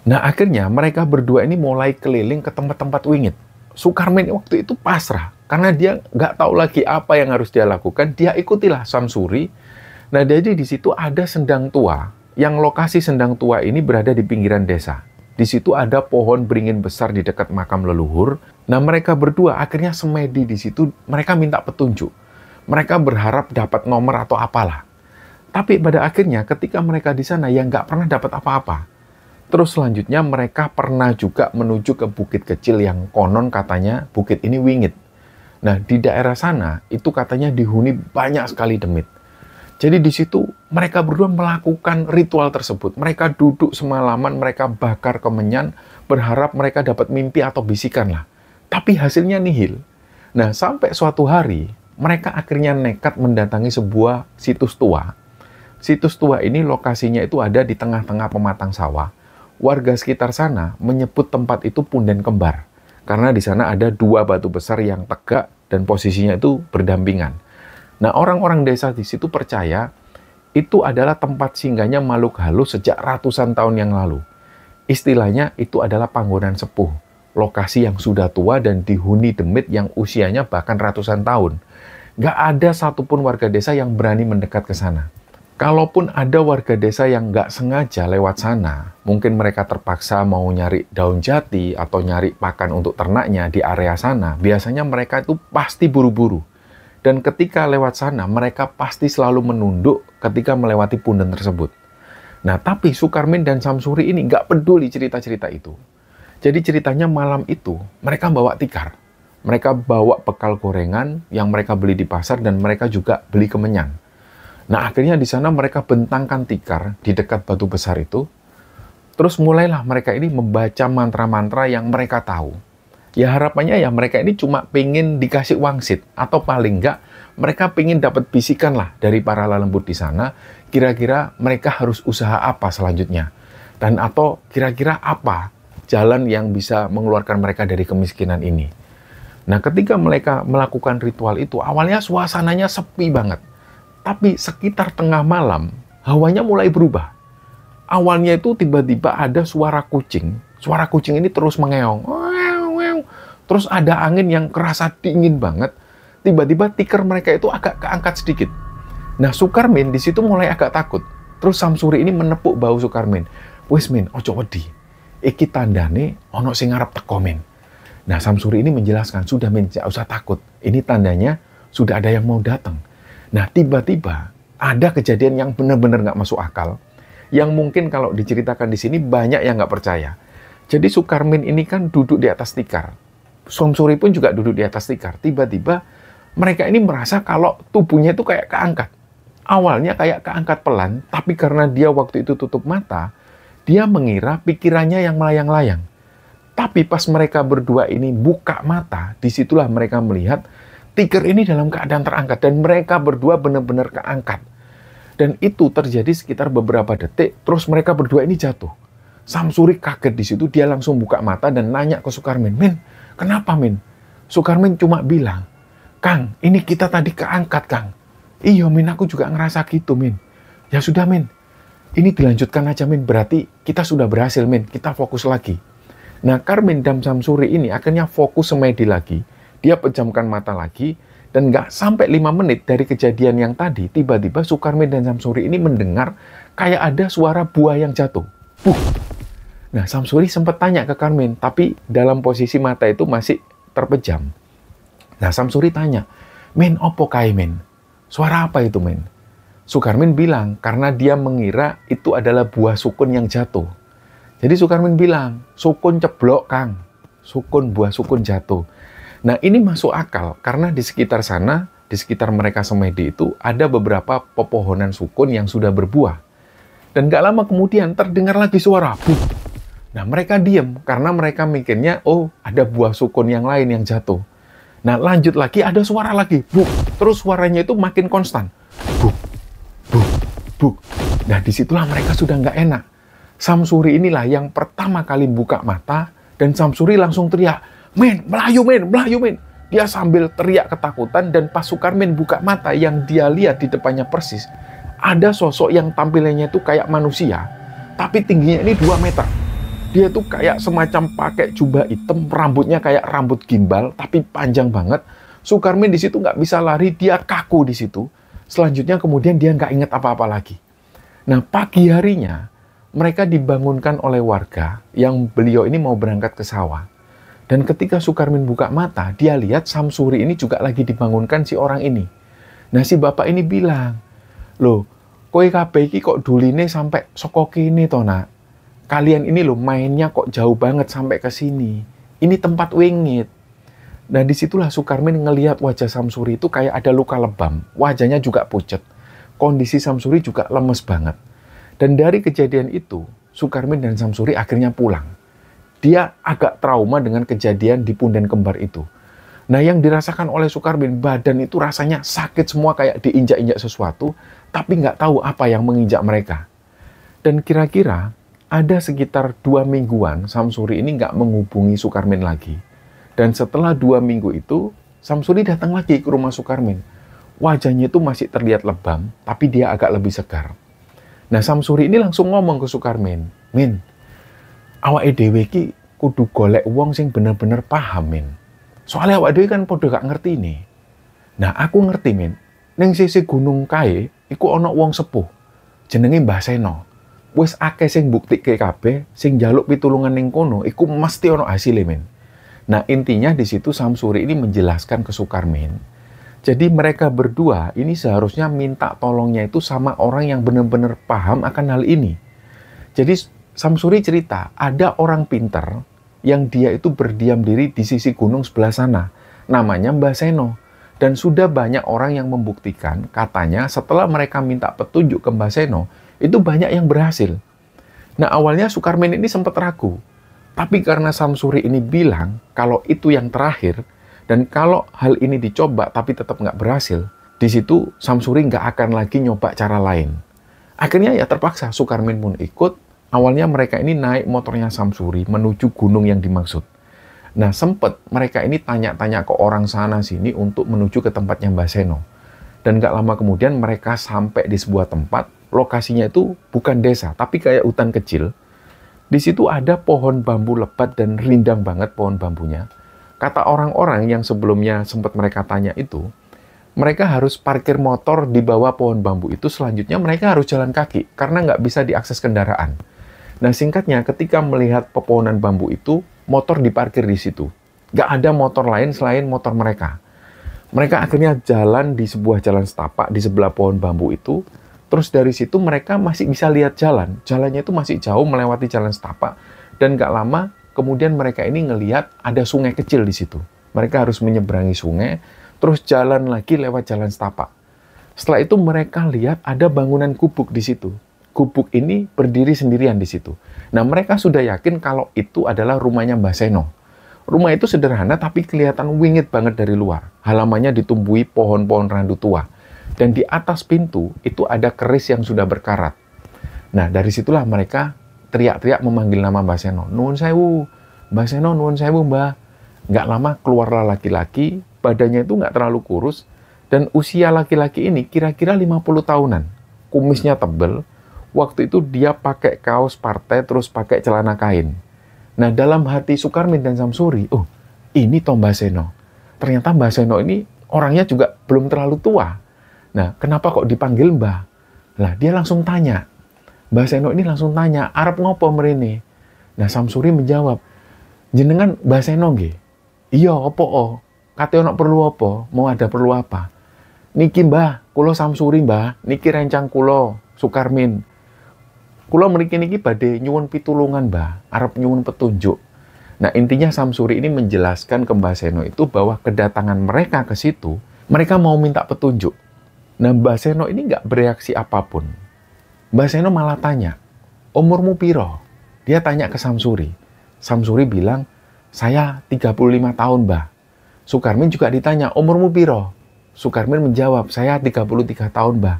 [SPEAKER 1] Nah, akhirnya mereka berdua ini mulai keliling ke tempat-tempat wingit. Sukarmin waktu itu pasrah karena dia nggak tahu lagi apa yang harus dia lakukan. Dia ikutilah Samsuri. Nah, jadi di situ ada sendang tua. Yang lokasi sendang tua ini berada di pinggiran desa. Di situ ada pohon beringin besar di dekat makam leluhur. Nah, mereka berdua akhirnya semedi di situ. Mereka minta petunjuk. Mereka berharap dapat nomor atau apalah. Tapi pada akhirnya ketika mereka di sana ya nggak pernah dapat apa-apa. Terus selanjutnya mereka pernah juga menuju ke bukit kecil yang konon katanya bukit ini wingit. Nah, di daerah sana itu katanya dihuni banyak sekali demit. Jadi di situ mereka berdua melakukan ritual tersebut. Mereka duduk semalaman, mereka bakar kemenyan, berharap mereka dapat mimpi atau bisikan lah. Tapi hasilnya nihil. Nah, sampai suatu hari, mereka akhirnya nekat mendatangi sebuah situs tua. Situs tua ini lokasinya itu ada di tengah-tengah pematang sawah. Warga sekitar sana menyebut tempat itu Punden Kembar. Karena di sana ada dua batu besar yang tegak dan posisinya itu berdampingan. Nah, orang-orang desa di situ percaya itu adalah tempat singgahnya makhluk halus sejak ratusan tahun yang lalu. Istilahnya itu adalah panggonan sepuh, lokasi yang sudah tua dan dihuni demit yang usianya bahkan ratusan tahun. Nggak ada satupun warga desa yang berani mendekat ke sana. Kalaupun ada warga desa yang nggak sengaja lewat sana, mungkin mereka terpaksa mau nyari daun jati atau nyari pakan untuk ternaknya di area sana, biasanya mereka itu pasti buru-buru. Dan ketika lewat sana, mereka pasti selalu menunduk ketika melewati punden tersebut. Nah, tapi Sukarmin dan Samsuri ini nggak peduli cerita-cerita itu. Jadi ceritanya malam itu, mereka bawa tikar. Mereka bawa bekal gorengan yang mereka beli di pasar dan mereka juga beli kemenyan. Nah, akhirnya di sana mereka bentangkan tikar di dekat batu besar itu. Terus mulailah mereka ini membaca mantra-mantra yang mereka tahu. Ya harapannya ya mereka ini cuma pengen dikasih wangsit. Atau paling enggak mereka pengen dapat bisikan lah dari para lelembut di sana. Kira-kira mereka harus usaha apa selanjutnya. Dan atau kira-kira apa jalan yang bisa mengeluarkan mereka dari kemiskinan ini. Nah, ketika mereka melakukan ritual itu, awalnya suasananya sepi banget. Tapi sekitar tengah malam, hawanya mulai berubah. Awalnya itu tiba-tiba ada suara kucing. Suara kucing ini terus mengeong. Terus ada angin yang kerasa dingin banget. Tiba-tiba tikar mereka itu agak keangkat sedikit. Nah, Sukarmin di situ mulai agak takut. Terus Samsuri ini menepuk bahu Sukarmin. "Wis, Min, ojo wedi. Iki tandane ono sing ngarep teko, Min." Nah, Samsuri ini menjelaskan, "Sudah, Min, jangan usah takut. Ini tandanya sudah ada yang mau datang." Nah, tiba-tiba ada kejadian yang benar-benar nggak masuk akal. Yang mungkin kalau diceritakan di sini banyak yang nggak percaya. Jadi Sukarmin ini kan duduk di atas tikar. Samsuri pun juga duduk di atas tikar. Tiba-tiba mereka ini merasa kalau tubuhnya itu kayak keangkat. Awalnya kayak keangkat pelan, tapi karena dia waktu itu tutup mata, dia mengira pikirannya yang melayang-layang. Tapi pas mereka berdua ini buka mata, disitulah mereka melihat tikar ini dalam keadaan terangkat. Dan mereka berdua benar-benar keangkat. Dan itu terjadi sekitar beberapa detik, terus mereka berdua ini jatuh. Samsuri kaget di situ, dia langsung buka mata dan nanya ke Sukarmin, "Min, kenapa, Min?" Sukarmin cuma bilang, "Kang, ini kita tadi keangkat, Kang." "Iya, Min, aku juga ngerasa gitu, Min." "Ya sudah, Min. Ini dilanjutkan aja, Min. Berarti kita sudah berhasil, Min. Kita fokus lagi." Nah, Karmin dan Samsuri ini akhirnya fokus semedi lagi. Dia pejamkan mata lagi. Dan nggak sampai 5 menit dari kejadian yang tadi, tiba-tiba Sukarmin dan Samsuri ini mendengar kayak ada suara buah yang jatuh. Buh! Nah, Samsuri sempat tanya ke Karmin, tapi dalam posisi mata itu masih terpejam. Nah, Samsuri tanya, "Men, opo kae, men? Suara apa itu, men?" Sukarmin bilang, karena dia mengira itu adalah buah sukun yang jatuh. Jadi Sukarmin bilang, "Sukun ceblok, Kang. Sukun, buah sukun jatuh." Nah, ini masuk akal, karena di sekitar sana, di sekitar mereka semedi itu, ada beberapa pepohonan sukun yang sudah berbuah. Dan gak lama kemudian terdengar lagi suara, buh. Nah, mereka diem, karena mereka mikirnya, oh, ada buah sukun yang lain yang jatuh. Nah, lanjut lagi, ada suara lagi, buh. Terus suaranya itu makin konstan, buh, buh, buh. Nah, disitulah mereka sudah nggak enak. Samsuri inilah yang pertama kali buka mata, dan Samsuri langsung teriak, "Men, Melayu, men, Melayu, men." Dia sambil teriak ketakutan, dan pas Sukarmin buka mata, yang dia lihat di depannya persis, ada sosok yang tampilannya itu kayak manusia, tapi tingginya ini 2 meter. Dia tuh kayak semacam pakai jubah hitam, rambutnya kayak rambut gimbal, tapi panjang banget. Sukarmin di situ nggak bisa lari, dia kaku di situ. Selanjutnya kemudian dia nggak ingat apa-apa lagi. Nah, pagi harinya, mereka dibangunkan oleh warga yang beliau ini mau berangkat ke sawah. Dan ketika Sukarmin buka mata, dia lihat Samsuri ini juga lagi dibangunkan si orang ini. Nah, si bapak ini bilang, "Loh, kowe kabeh iki kok duline sampai saka kene to, Nak? Kalian ini loh mainnya kok jauh banget sampai ke sini. Ini tempat wingit." Nah, disitulah Sukarmin ngelihat wajah Samsuri itu kayak ada luka lebam. Wajahnya juga pucet. Kondisi Samsuri juga lemes banget. Dan dari kejadian itu, Sukarmin dan Samsuri akhirnya pulang. Dia agak trauma dengan kejadian di punden kembar itu. Nah, yang dirasakan oleh Sukarmin, badan itu rasanya sakit semua kayak diinjak-injak sesuatu, tapi nggak tahu apa yang menginjak mereka. Dan kira-kira ada sekitar 2 mingguan Samsuri ini nggak menghubungi Sukarmin lagi. Dan setelah 2 minggu itu, Samsuri datang lagi ke rumah Sukarmin. Wajahnya itu masih terlihat lebam, tapi dia agak lebih segar. Nah, Samsuri ini langsung ngomong ke Sukarmin, "Min, awake dhewe iki kudu golek wong sing bener-bener paham, Min. Soalnya awake dhewe kan padha gak ngerti nih." Nah, aku ngerti, Min. Ning sisi gunung kae iku ana wong sepuh. Jenenge Mbah Seno. Wis akeh sing mbuktike kabeh, sing njaluk pitulungan ning kono iku mesti ana hasile, Min. Nah, intinya di situ Samsuri ini menjelaskan ke Sukarmin. Jadi mereka berdua ini seharusnya minta tolongnya itu sama orang yang benar-benar paham akan hal ini. Jadi Samsuri cerita, ada orang pinter yang dia itu berdiam diri di sisi gunung sebelah sana. Namanya Mbah Seno. Dan sudah banyak orang yang membuktikan, katanya setelah mereka minta petunjuk ke Mbah Seno, itu banyak yang berhasil. Nah, awalnya Sukarmin ini sempat ragu. Tapi karena Samsuri ini bilang kalau itu yang terakhir, dan kalau hal ini dicoba tapi tetap nggak berhasil, di situ Samsuri nggak akan lagi nyoba cara lain. Akhirnya ya terpaksa Sukarmin pun ikut. Awalnya mereka ini naik motornya Samsuri menuju gunung yang dimaksud. Nah, sempat mereka ini tanya-tanya ke orang sana-sini untuk menuju ke tempatnya Mbah Seno. Dan nggak lama kemudian mereka sampai di sebuah tempat, lokasinya itu bukan desa, tapi kayak hutan kecil. Di situ ada pohon bambu lebat dan rindang banget pohon bambunya. Kata orang-orang yang sebelumnya sempat mereka tanya itu, mereka harus parkir motor di bawah pohon bambu itu, selanjutnya mereka harus jalan kaki, karena nggak bisa diakses kendaraan. Nah, singkatnya, ketika melihat pepohonan bambu itu, motor diparkir di situ. Nggak ada motor lain selain motor mereka. Mereka akhirnya jalan di sebuah jalan setapak di sebelah pohon bambu itu. Terus dari situ mereka masih bisa lihat jalan. Jalannya itu masih jauh melewati jalan setapak. Dan nggak lama, kemudian mereka ini ngelihat ada sungai kecil di situ. Mereka harus menyeberangi sungai, terus jalan lagi lewat jalan setapak. Setelah itu mereka lihat ada bangunan gubuk di situ. Gubuk ini berdiri sendirian di situ. Nah, mereka sudah yakin kalau itu adalah rumahnya Mbah Seno. Rumah itu sederhana tapi kelihatan wingit banget dari luar. Halamannya ditumbuhi pohon-pohon randu tua. Dan di atas pintu itu ada keris yang sudah berkarat. Nah, dari situlah mereka teriak-teriak memanggil nama Mbah Seno. "Nuwun sewu, Mbah Seno, nuwun sewu, Mbah." Nggak lama keluarlah laki-laki, badannya itu nggak terlalu kurus, dan usia laki-laki ini kira-kira 50 tahunan. Kumisnya tebal. Waktu itu dia pakai kaos partai terus pakai celana kain. Nah, dalam hati Sukarmin dan Samsuri, oh, ini toh Mbah Seno. Ternyata Mbah Seno ini orangnya juga belum terlalu tua. Nah, kenapa kok dipanggil Mbah? Lah, dia langsung tanya. Mbah Seno ini langsung tanya, arep ngopo mrene? Nah, Samsuri menjawab, jenengan Mbah Seno nggih? Iya, opo o? Kate ono perlu apa? Mau ada perlu apa? Niki Mbah, kula Samsuri Mbah, niki rencang kula Sukarmin. Kula mriki niki badhe nyuwun pitulungan Mbah, arep nyuwun petunjuk. Nah, intinya Samsuri ini menjelaskan ke Mbah Seno itu bahwa kedatangan mereka ke situ, mereka mau minta petunjuk. Nah, Mbah Seno ini nggak bereaksi apapun. Mbah Seno malah tanya, umurmu piro? Dia tanya ke Samsuri. Samsuri bilang, saya 35 tahun, Mbah. Sukarmin juga ditanya, umurmu piro? Sukarmin menjawab, saya 33 tahun, Mbah.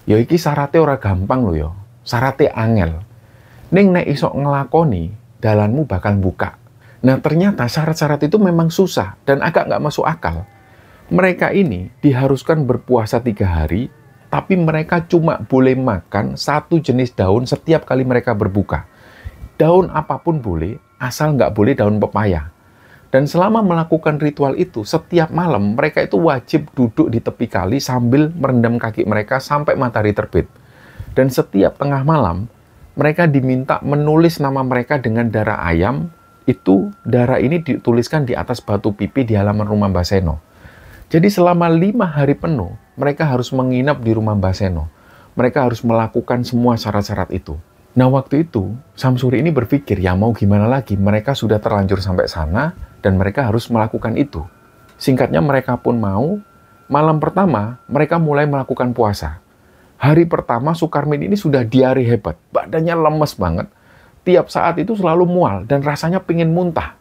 [SPEAKER 1] Ya iki syaratnya ora gampang lho ya. Syaratnya angel. Ning nek iso ngelakoni, dalanmu bakal buka. Nah, ternyata syarat-syarat itu memang susah dan agak nggak masuk akal. Mereka ini diharuskan berpuasa 3 hari, tapi mereka cuma boleh makan 1 jenis daun setiap kali mereka berbuka. Daun apapun boleh, asal nggak boleh daun pepaya. Dan selama melakukan ritual itu, setiap malam mereka itu wajib duduk di tepi kali sambil merendam kaki mereka sampai matahari terbit. Dan setiap tengah malam, mereka diminta menulis nama mereka dengan darah ayam. Itu darah ini dituliskan di atas batu pipi di halaman rumah Mbah Seno. Jadi selama 5 hari penuh, mereka harus menginap di rumah Mbah Seno. Mereka harus melakukan semua syarat-syarat itu. Nah, waktu itu, Samsuri ini berpikir, ya mau gimana lagi, mereka sudah terlanjur sampai sana, dan mereka harus melakukan itu. Singkatnya, mereka pun mau. Malam pertama, mereka mulai melakukan puasa. Hari pertama, Sukarmin ini sudah diare hebat. Badannya lemes banget. Tiap saat itu selalu mual, dan rasanya pengen muntah.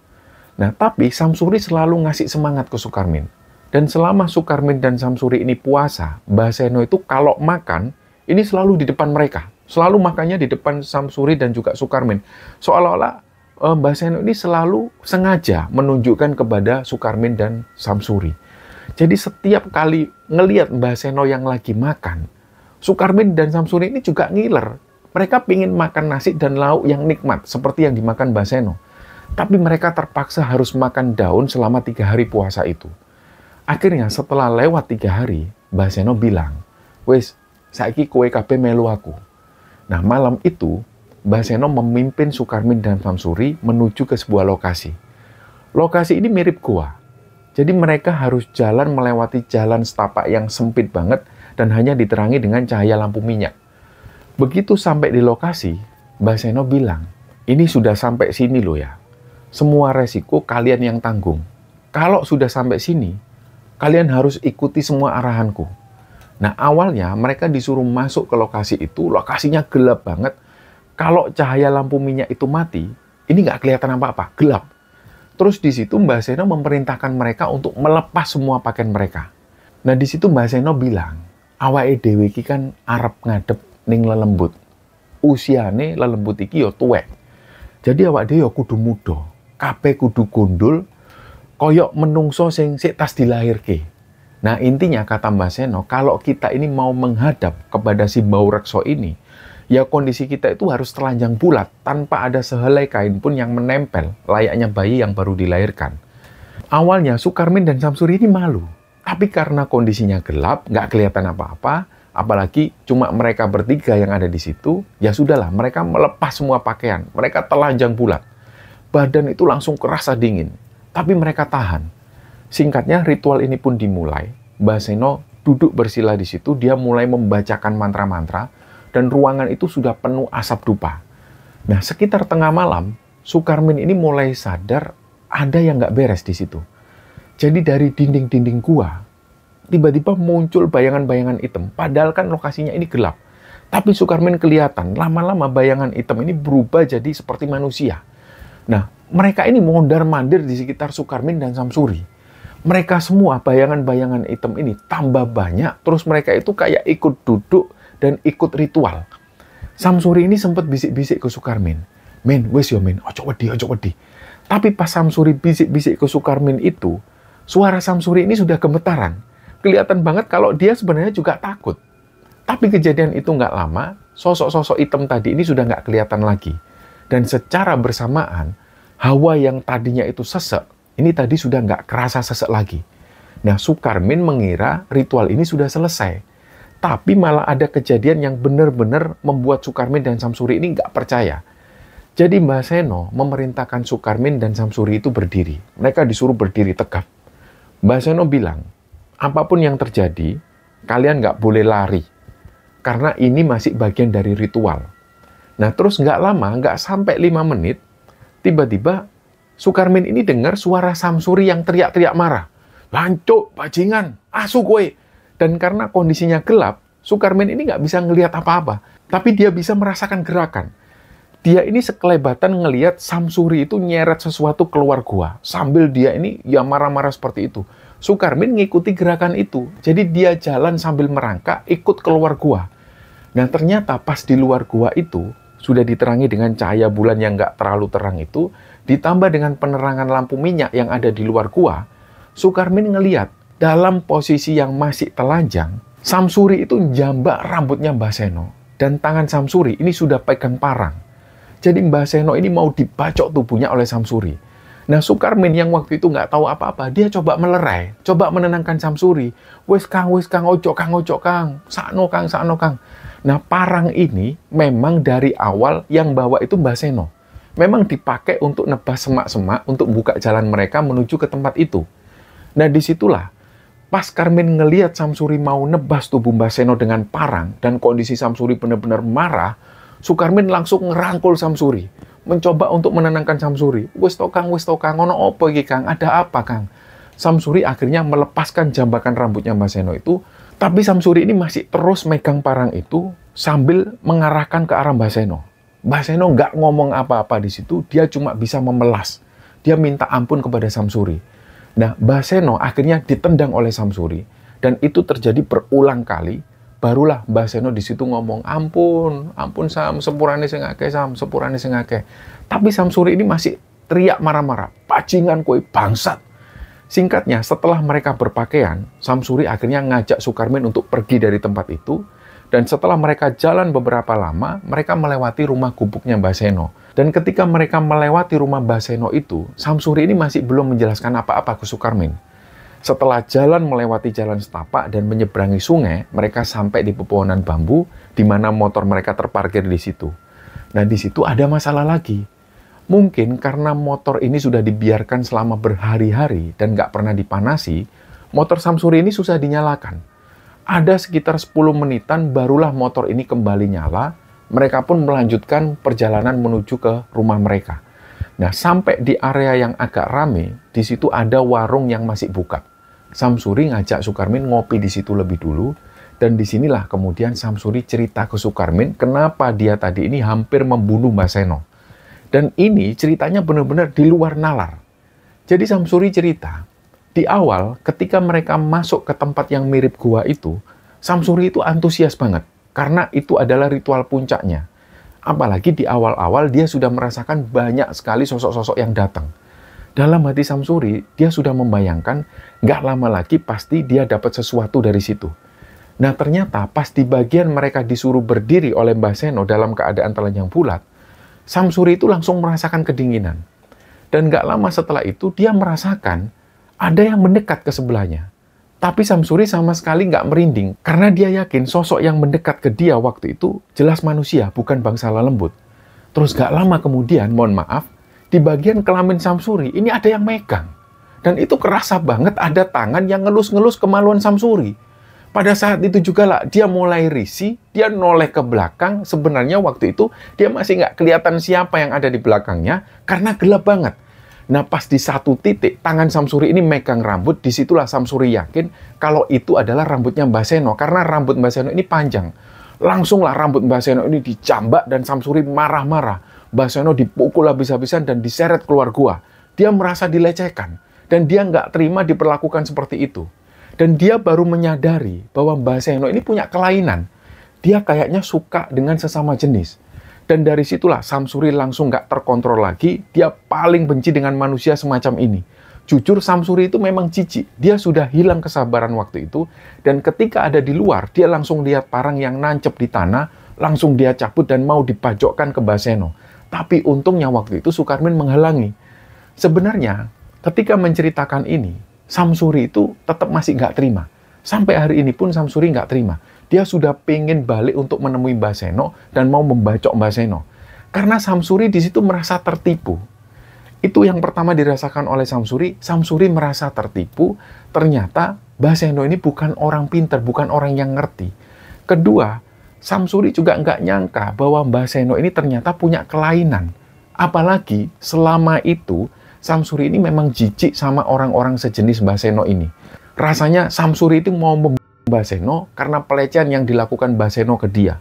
[SPEAKER 1] Nah, tapi Samsuri selalu ngasih semangat ke Sukarmin. Dan selama Sukarmin dan Samsuri ini puasa, Mbah Seno itu kalau makan, ini selalu di depan mereka. Selalu makannya di depan Samsuri dan juga Sukarmin. Seolah-olah Mbah Seno ini selalu sengaja menunjukkan kepada Sukarmin dan Samsuri. Jadi setiap kali ngelihat Mbah Seno yang lagi makan, Sukarmin dan Samsuri ini juga ngiler. Mereka pingin makan nasi dan lauk yang nikmat, seperti yang dimakan Mbah Seno. Tapi mereka terpaksa harus makan daun selama 3 hari puasa itu. Akhirnya setelah lewat 3 hari, Mbah Seno bilang, wes, saiki kowe kabeh melu aku. Nah, malam itu, Mbah Seno memimpin Sukarmin dan Samsuri menuju ke sebuah lokasi. Lokasi ini mirip gua. Jadi mereka harus jalan melewati jalan setapak yang sempit banget dan hanya diterangi dengan cahaya lampu minyak. Begitu sampai di lokasi, Mbah Seno bilang, ini sudah sampai sini loh ya. Semua resiko kalian yang tanggung. Kalau sudah sampai sini, kalian harus ikuti semua arahanku. Nah, awalnya mereka disuruh masuk ke lokasi itu, lokasinya gelap banget. Kalau cahaya lampu minyak itu mati, ini nggak kelihatan apa-apa, gelap. Terus di situ Mbah Seno memerintahkan mereka untuk melepas semua pakaian mereka. Nah, di situ Mbah Seno bilang, awake dhewe iki kan arep ngadep ning lelembut. Usiane lelembut iki ya tuwek. Jadi awake dhewe ya kudu muda, kabeh kudu gundul, koyok menungso sing sik tas dilahirke. Nah, intinya kata Mbah Seno, kalau kita ini mau menghadap kepada si Mbau Rekso ini, ya kondisi kita itu harus telanjang bulat, tanpa ada sehelai kain pun yang menempel, layaknya bayi yang baru dilahirkan. Awalnya Sukarmin dan Samsuri ini malu, tapi karena kondisinya gelap, nggak kelihatan apa-apa, apalagi cuma mereka bertiga yang ada di situ, ya sudahlah, mereka melepas semua pakaian, mereka telanjang bulat. Badan itu langsung kerasa dingin, tapi mereka tahan. Singkatnya, ritual ini pun dimulai. Mbah Seno duduk bersila di situ, dia mulai membacakan mantra-mantra, dan ruangan itu sudah penuh asap dupa. Nah, sekitar tengah malam, Sukarmin ini mulai sadar ada yang nggak beres di situ. Jadi dari dinding-dinding gua, tiba-tiba muncul bayangan-bayangan hitam, padahal kan lokasinya ini gelap. Tapi Sukarmin kelihatan, lama-lama bayangan hitam ini berubah jadi seperti manusia. Nah, mereka ini mondar-mandir di sekitar Sukarmin dan Samsuri. Mereka semua bayangan-bayangan hitam ini tambah banyak, terus mereka itu kayak ikut duduk dan ikut ritual. Samsuri ini sempat bisik-bisik ke Sukarmin. Men, wes yo men, ojo wedi. Tapi pas Samsuri bisik-bisik ke Sukarmin itu, suara Samsuri ini sudah gemetaran. Kelihatan banget kalau dia sebenarnya juga takut. Tapi kejadian itu nggak lama, sosok-sosok hitam tadi ini sudah nggak kelihatan lagi. Dan secara bersamaan, hawa yang tadinya itu sesek, ini tadi sudah nggak kerasa sesek lagi. Nah, Sukarmin mengira ritual ini sudah selesai. Tapi malah ada kejadian yang benar-benar membuat Sukarmin dan Samsuri ini nggak percaya. Jadi Mbah Seno memerintahkan Sukarmin dan Samsuri itu berdiri. Mereka disuruh berdiri tegap. Mbah Seno bilang, apapun yang terjadi, kalian nggak boleh lari. Karena ini masih bagian dari ritual. Nah, terus nggak lama, nggak sampai 5 menit, tiba-tiba Sukarmin ini dengar suara Samsuri yang teriak-teriak marah. Lancuk, bajingan, asu kowe. Dan karena kondisinya gelap, Sukarmin ini nggak bisa ngelihat apa-apa. Tapi dia bisa merasakan gerakan. Dia ini sekelebatan ngelihat Samsuri itu nyeret sesuatu keluar gua. Sambil dia ini ya marah-marah seperti itu. Sukarmin ngikuti gerakan itu. Jadi dia jalan sambil merangkak, ikut keluar gua. Nah ternyata pas di luar gua itu, sudah diterangi dengan cahaya bulan yang nggak terlalu terang itu, ditambah dengan penerangan lampu minyak yang ada di luar gua, Sukarmin ngelihat dalam posisi yang masih telanjang, Samsuri itu jambak rambutnya Mbah Seno. Dan tangan Samsuri ini sudah pegang parang. Jadi Mbah Seno ini mau dibacok tubuhnya oleh Samsuri. Nah Sukarmin yang waktu itu nggak tahu apa-apa, dia coba melerai, coba menenangkan Samsuri. Wes kang, ojo kang, sakno kang. Nah parang ini memang dari awal yang bawa itu Mbah Seno. Memang dipakai untuk nebas semak-semak, untuk buka jalan mereka menuju ke tempat itu. Nah disitulah, pas Karmin ngelihat Samsuri mau nebas tubuh Mbah Seno dengan parang, dan kondisi Samsuri benar-benar marah, Sukarmin langsung ngerangkul Samsuri, mencoba untuk menenangkan Samsuri. Wis to kang, ono opo iki kang, ada apa kang? Samsuri akhirnya melepaskan jambakan rambutnya Mbah Seno itu, tapi Samsuri ini masih terus megang parang itu sambil mengarahkan ke arah Mbah Seno. Mbah Seno nggak ngomong apa-apa di situ, dia cuma bisa memelas. Dia minta ampun kepada Samsuri. Nah, Mbah Seno akhirnya ditendang oleh Samsuri, dan itu terjadi berulang kali. Barulah Mbah Seno di situ ngomong, ampun Sam, sepurane sing akeh Sam, sepurane sing akeh. Tapi Samsuri ini masih teriak marah-marah, bajingan kowe bangsat. Singkatnya, setelah mereka berpakaian, Samsuri akhirnya ngajak Sukarmin untuk pergi dari tempat itu, dan setelah mereka jalan beberapa lama, mereka melewati rumah gubuknya Mbah Seno. Dan ketika mereka melewati rumah Mbah Seno itu, Samsuri ini masih belum menjelaskan apa-apa ke Sukarmin. Setelah jalan melewati jalan setapak dan menyeberangi sungai, mereka sampai di pepohonan bambu, di mana motor mereka terparkir di situ. Nah, di situ ada masalah lagi. Mungkin karena motor ini sudah dibiarkan selama berhari-hari dan nggak pernah dipanasi, motor Samsuri ini susah dinyalakan. Ada sekitar 10 menitan barulah motor ini kembali nyala, mereka pun melanjutkan perjalanan menuju ke rumah mereka. Nah, sampai di area yang agak rame, di situ ada warung yang masih buka. Samsuri ngajak Sukarmin ngopi di situ lebih dulu, dan disinilah kemudian Samsuri cerita ke Sukarmin kenapa dia tadi ini hampir membunuh Mbah Seno. Dan ini ceritanya benar-benar di luar nalar. Jadi Samsuri cerita, di awal ketika mereka masuk ke tempat yang mirip gua itu, Samsuri itu antusias banget. Karena itu adalah ritual puncaknya. Apalagi di awal-awal dia sudah merasakan banyak sekali sosok-sosok yang datang. Dalam hati Samsuri, dia sudah membayangkan nggak lama lagi pasti dia dapat sesuatu dari situ. Nah ternyata pas di bagian mereka disuruh berdiri oleh Mbah Seno dalam keadaan telanjang bulat, Samsuri itu langsung merasakan kedinginan. Dan nggak lama setelah itu dia merasakan ada yang mendekat ke sebelahnya. Tapi Samsuri sama sekali nggak merinding, karena dia yakin sosok yang mendekat ke dia waktu itu jelas manusia, bukan bangsa lembut. Terus nggak lama kemudian, mohon maaf, di bagian kelamin Samsuri ini ada yang megang. Dan itu kerasa banget ada tangan yang ngelus-ngelus kemaluan Samsuri. Pada saat itu juga lah, dia mulai risih, dia noleh ke belakang, sebenarnya waktu itu dia masih nggak kelihatan siapa yang ada di belakangnya, karena gelap banget. Nah, pas di satu titik, tangan Samsuri ini megang rambut, disitulah Samsuri yakin kalau itu adalah rambutnya Mbah Seno, karena rambut Mbah Seno ini panjang. Langsunglah rambut Mbah Seno ini dijambak dan Samsuri marah-marah. Mbah Seno dipukul habis-habisan dan diseret keluar gua. Dia merasa dilecehkan, dan dia nggak terima diperlakukan seperti itu. Dan dia baru menyadari bahwa Mbah Seno ini punya kelainan. Dia kayaknya suka dengan sesama jenis. Dan dari situlah Samsuri langsung nggak terkontrol lagi, dia paling benci dengan manusia semacam ini. Jujur Samsuri itu memang jijik, dia sudah hilang kesabaran waktu itu, dan ketika ada di luar, dia langsung lihat parang yang nancep di tanah, langsung dia cabut dan mau dipajokkan ke Mbah Seno. Tapi untungnya waktu itu Sukarmin menghalangi. Sebenarnya, ketika menceritakan ini, Samsuri itu tetap masih nggak terima. Sampai hari ini pun Samsuri nggak terima. Dia sudah pengen balik untuk menemui Mbak Seno dan mau membacok Mbak Seno. Karena Samsuri di situ merasa tertipu. Itu yang pertama dirasakan oleh Samsuri. Samsuri merasa tertipu. Ternyata Mbak Seno ini bukan orang pintar, bukan orang yang ngerti. Kedua, Samsuri juga nggak nyangka bahwa Mbak Seno ini ternyata punya kelainan. Apalagi selama itu Samsuri ini memang jijik sama orang-orang sejenis Mbak Seno ini. Rasanya Samsuri itu mau membunuh Mbak Seno karena pelecehan yang dilakukan Mbak Seno ke dia.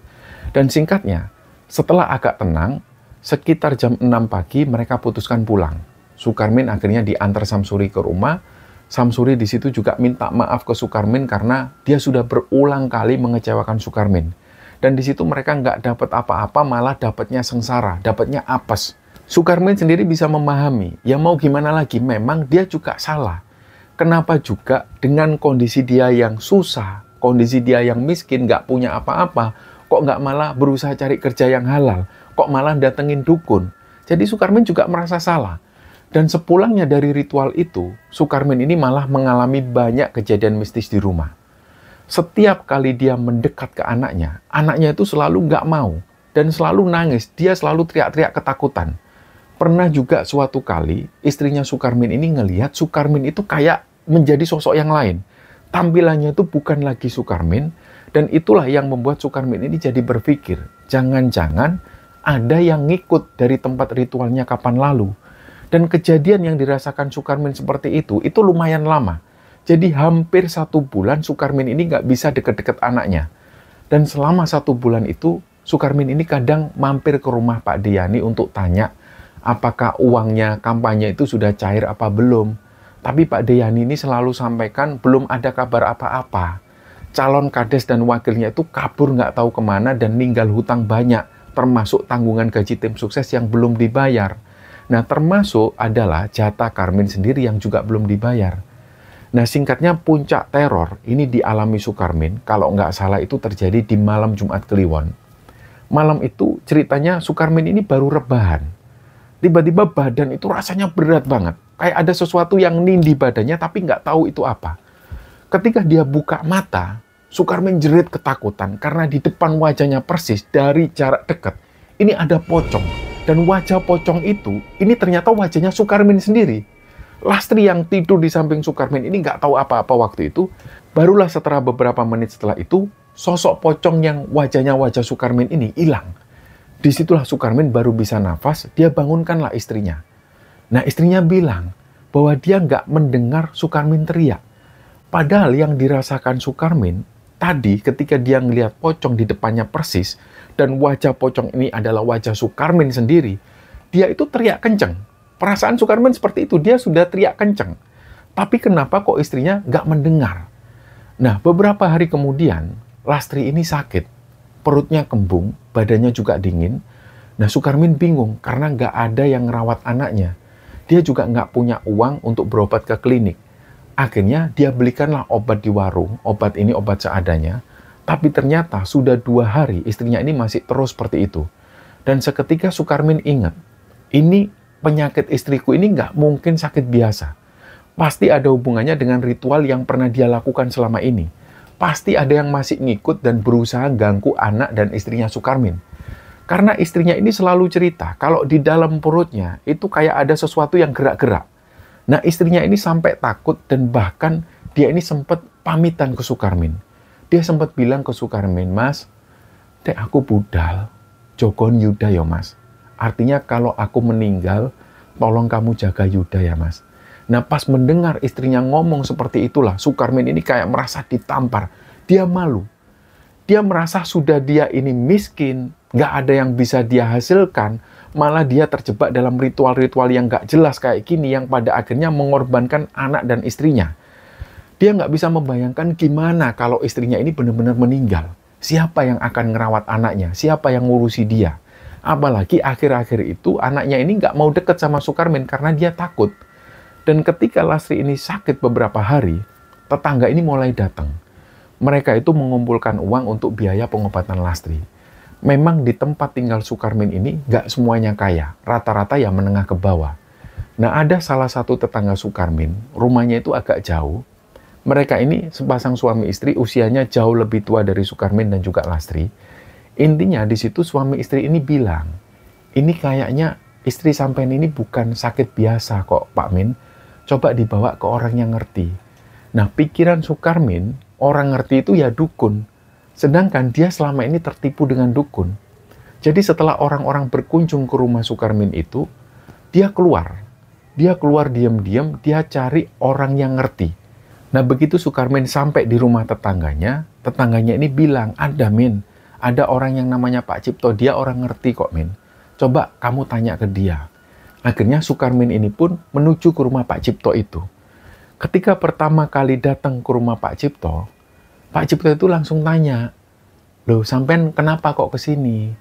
[SPEAKER 1] Dan singkatnya, setelah agak tenang, sekitar jam 6 pagi mereka putuskan pulang. Sukarmin akhirnya diantar Samsuri ke rumah. Samsuri di situ juga minta maaf ke Sukarmin karena dia sudah berulang kali mengecewakan Sukarmin. Dan di situ mereka nggak dapat apa-apa, malah dapatnya sengsara, dapatnya apes. Sukarmin sendiri bisa memahami, ya mau gimana lagi, memang dia juga salah. Kenapa juga dengan kondisi dia yang susah, kondisi dia yang miskin, nggak punya apa-apa, kok nggak malah berusaha cari kerja yang halal, kok malah datengin dukun. Jadi Sukarmin juga merasa salah. Dan sepulangnya dari ritual itu, Sukarmin ini malah mengalami banyak kejadian mistis di rumah. Setiap kali dia mendekat ke anaknya itu selalu nggak mau dan selalu nangis, dia selalu teriak-teriak ketakutan. Pernah juga suatu kali, istrinya Sukarmin ini ngelihat Sukarmin itu kayak menjadi sosok yang lain. Tampilannya itu bukan lagi Sukarmin, dan itulah yang membuat Sukarmin ini jadi berpikir, jangan-jangan ada yang ngikut dari tempat ritualnya kapan lalu. Dan kejadian yang dirasakan Sukarmin seperti itu lumayan lama. Jadi hampir 1 bulan Sukarmin ini nggak bisa deket-deket anaknya. Dan selama 1 bulan itu, Sukarmin ini kadang mampir ke rumah Pak Diyani untuk tanya, apakah uangnya kampanye itu sudah cair apa belum. Tapi Pak Diyani ini selalu sampaikan belum ada kabar apa-apa. Calon kades dan wakilnya itu kabur nggak tahu kemana dan ninggal hutang banyak, termasuk tanggungan gaji tim sukses yang belum dibayar. Nah, termasuk adalah jatah Karmin sendiri yang juga belum dibayar. Nah, singkatnya puncak teror ini dialami Sukarmin, kalau nggak salah itu terjadi di malam Jumat Kliwon. Malam itu ceritanya Sukarmin ini baru rebahan. Tiba-tiba badan itu rasanya berat banget. Kayak ada sesuatu yang nindih badannya tapi nggak tahu itu apa. Ketika dia buka mata, Sukarmin jerit ketakutan karena di depan wajahnya persis dari jarak dekat. Ini ada pocong. Dan wajah pocong itu, ini ternyata wajahnya Sukarmin sendiri. Lastri yang tidur di samping Sukarmin ini nggak tahu apa-apa waktu itu. Barulah setelah beberapa menit setelah itu, sosok pocong yang wajahnya wajah Sukarmin ini hilang. Disitulah Sukarmin baru bisa nafas, dia bangunkanlah istrinya. Nah, istrinya bilang bahwa dia nggak mendengar Sukarmin teriak. Padahal yang dirasakan Sukarmin tadi ketika dia ngelihat pocong di depannya persis, dan wajah pocong ini adalah wajah Sukarmin sendiri, dia itu teriak kenceng. Perasaan Sukarmin seperti itu, dia sudah teriak kenceng. Tapi kenapa kok istrinya nggak mendengar? Nah, beberapa hari kemudian, Lastri ini sakit. Perutnya kembung, badannya juga dingin. Nah, Sukarmin bingung karena nggak ada yang ngerawat anaknya. Dia juga nggak punya uang untuk berobat ke klinik. Akhirnya dia belikanlah obat di warung, obat ini obat seadanya. Tapi ternyata sudah 2 hari istrinya ini masih terus seperti itu. Dan seketika Sukarmin ingat, ini penyakit istriku ini nggak mungkin sakit biasa. Pasti ada hubungannya dengan ritual yang pernah dia lakukan selama ini. Pasti ada yang masih ngikut dan berusaha ganggu anak dan istrinya Sukarmin. Karena istrinya ini selalu cerita, kalau di dalam perutnya itu kayak ada sesuatu yang gerak-gerak. Nah, istrinya ini sampai takut dan bahkan dia ini sempat pamitan ke Sukarmin. Dia sempat bilang ke Sukarmin, "Mas, dek aku budal, jogon Yuda ya mas. Artinya kalau aku meninggal, tolong kamu jaga Yuda ya mas." Nah, pas mendengar istrinya ngomong seperti itulah, Sukarmin ini kayak merasa ditampar. Dia malu. Dia merasa sudah dia ini miskin, nggak ada yang bisa dia hasilkan, malah dia terjebak dalam ritual-ritual yang nggak jelas kayak gini, yang pada akhirnya mengorbankan anak dan istrinya. Dia nggak bisa membayangkan gimana kalau istrinya ini benar-benar meninggal. Siapa yang akan ngerawat anaknya? Siapa yang ngurusi dia? Apalagi akhir-akhir itu anaknya ini nggak mau deket sama Sukarmin karena dia takut. Dan ketika Lastri ini sakit beberapa hari, tetangga ini mulai datang. Mereka itu mengumpulkan uang untuk biaya pengobatan Lastri. Memang di tempat tinggal Sukarmin ini nggak semuanya kaya, rata-rata ya menengah ke bawah. Nah, ada salah satu tetangga Sukarmin, rumahnya itu agak jauh. Mereka ini sepasang suami istri, usianya jauh lebih tua dari Sukarmin dan juga Lastri. Intinya di situ suami istri ini bilang, ini kayaknya istri sampean ini bukan sakit biasa kok Pak Min, coba dibawa ke orang yang ngerti. Nah, pikiran Sukarmin, orang ngerti itu ya dukun. Sedangkan dia selama ini tertipu dengan dukun. Jadi setelah orang-orang berkunjung ke rumah Sukarmin itu, dia keluar. Dia keluar diam-diam, dia cari orang yang ngerti. Nah, begitu Sukarmin sampai di rumah tetangganya ini bilang, ada Min, ada orang yang namanya Pak Cipto, dia orang ngerti kok Min. Coba kamu tanya ke dia. Akhirnya Sukarmin ini pun menuju ke rumah Pak Cipto itu. Ketika pertama kali datang ke rumah Pak Cipto itu langsung tanya, loh sampean kenapa kok kesini?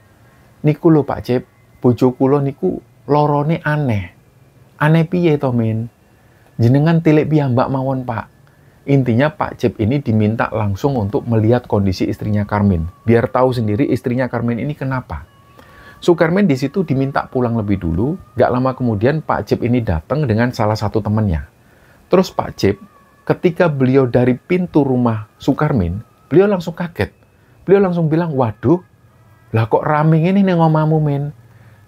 [SPEAKER 1] Niku lo Pak Cip, bojo kula niku lorone aneh. Aneh piye to Min? Jenengan tilik piyambak mawon Pak. Intinya Pak Cip ini diminta langsung untuk melihat kondisi istrinya Karmin. Biar tahu sendiri istrinya Karmin ini kenapa. Sukarmin di situ diminta pulang lebih dulu. Gak lama kemudian Pak Cip ini datang dengan salah satu temannya. Terus Pak Cip, ketika beliau dari pintu rumah Sukarmin, beliau langsung kaget. Beliau langsung bilang, waduh, lah kok rame ini nih ngomamu Min.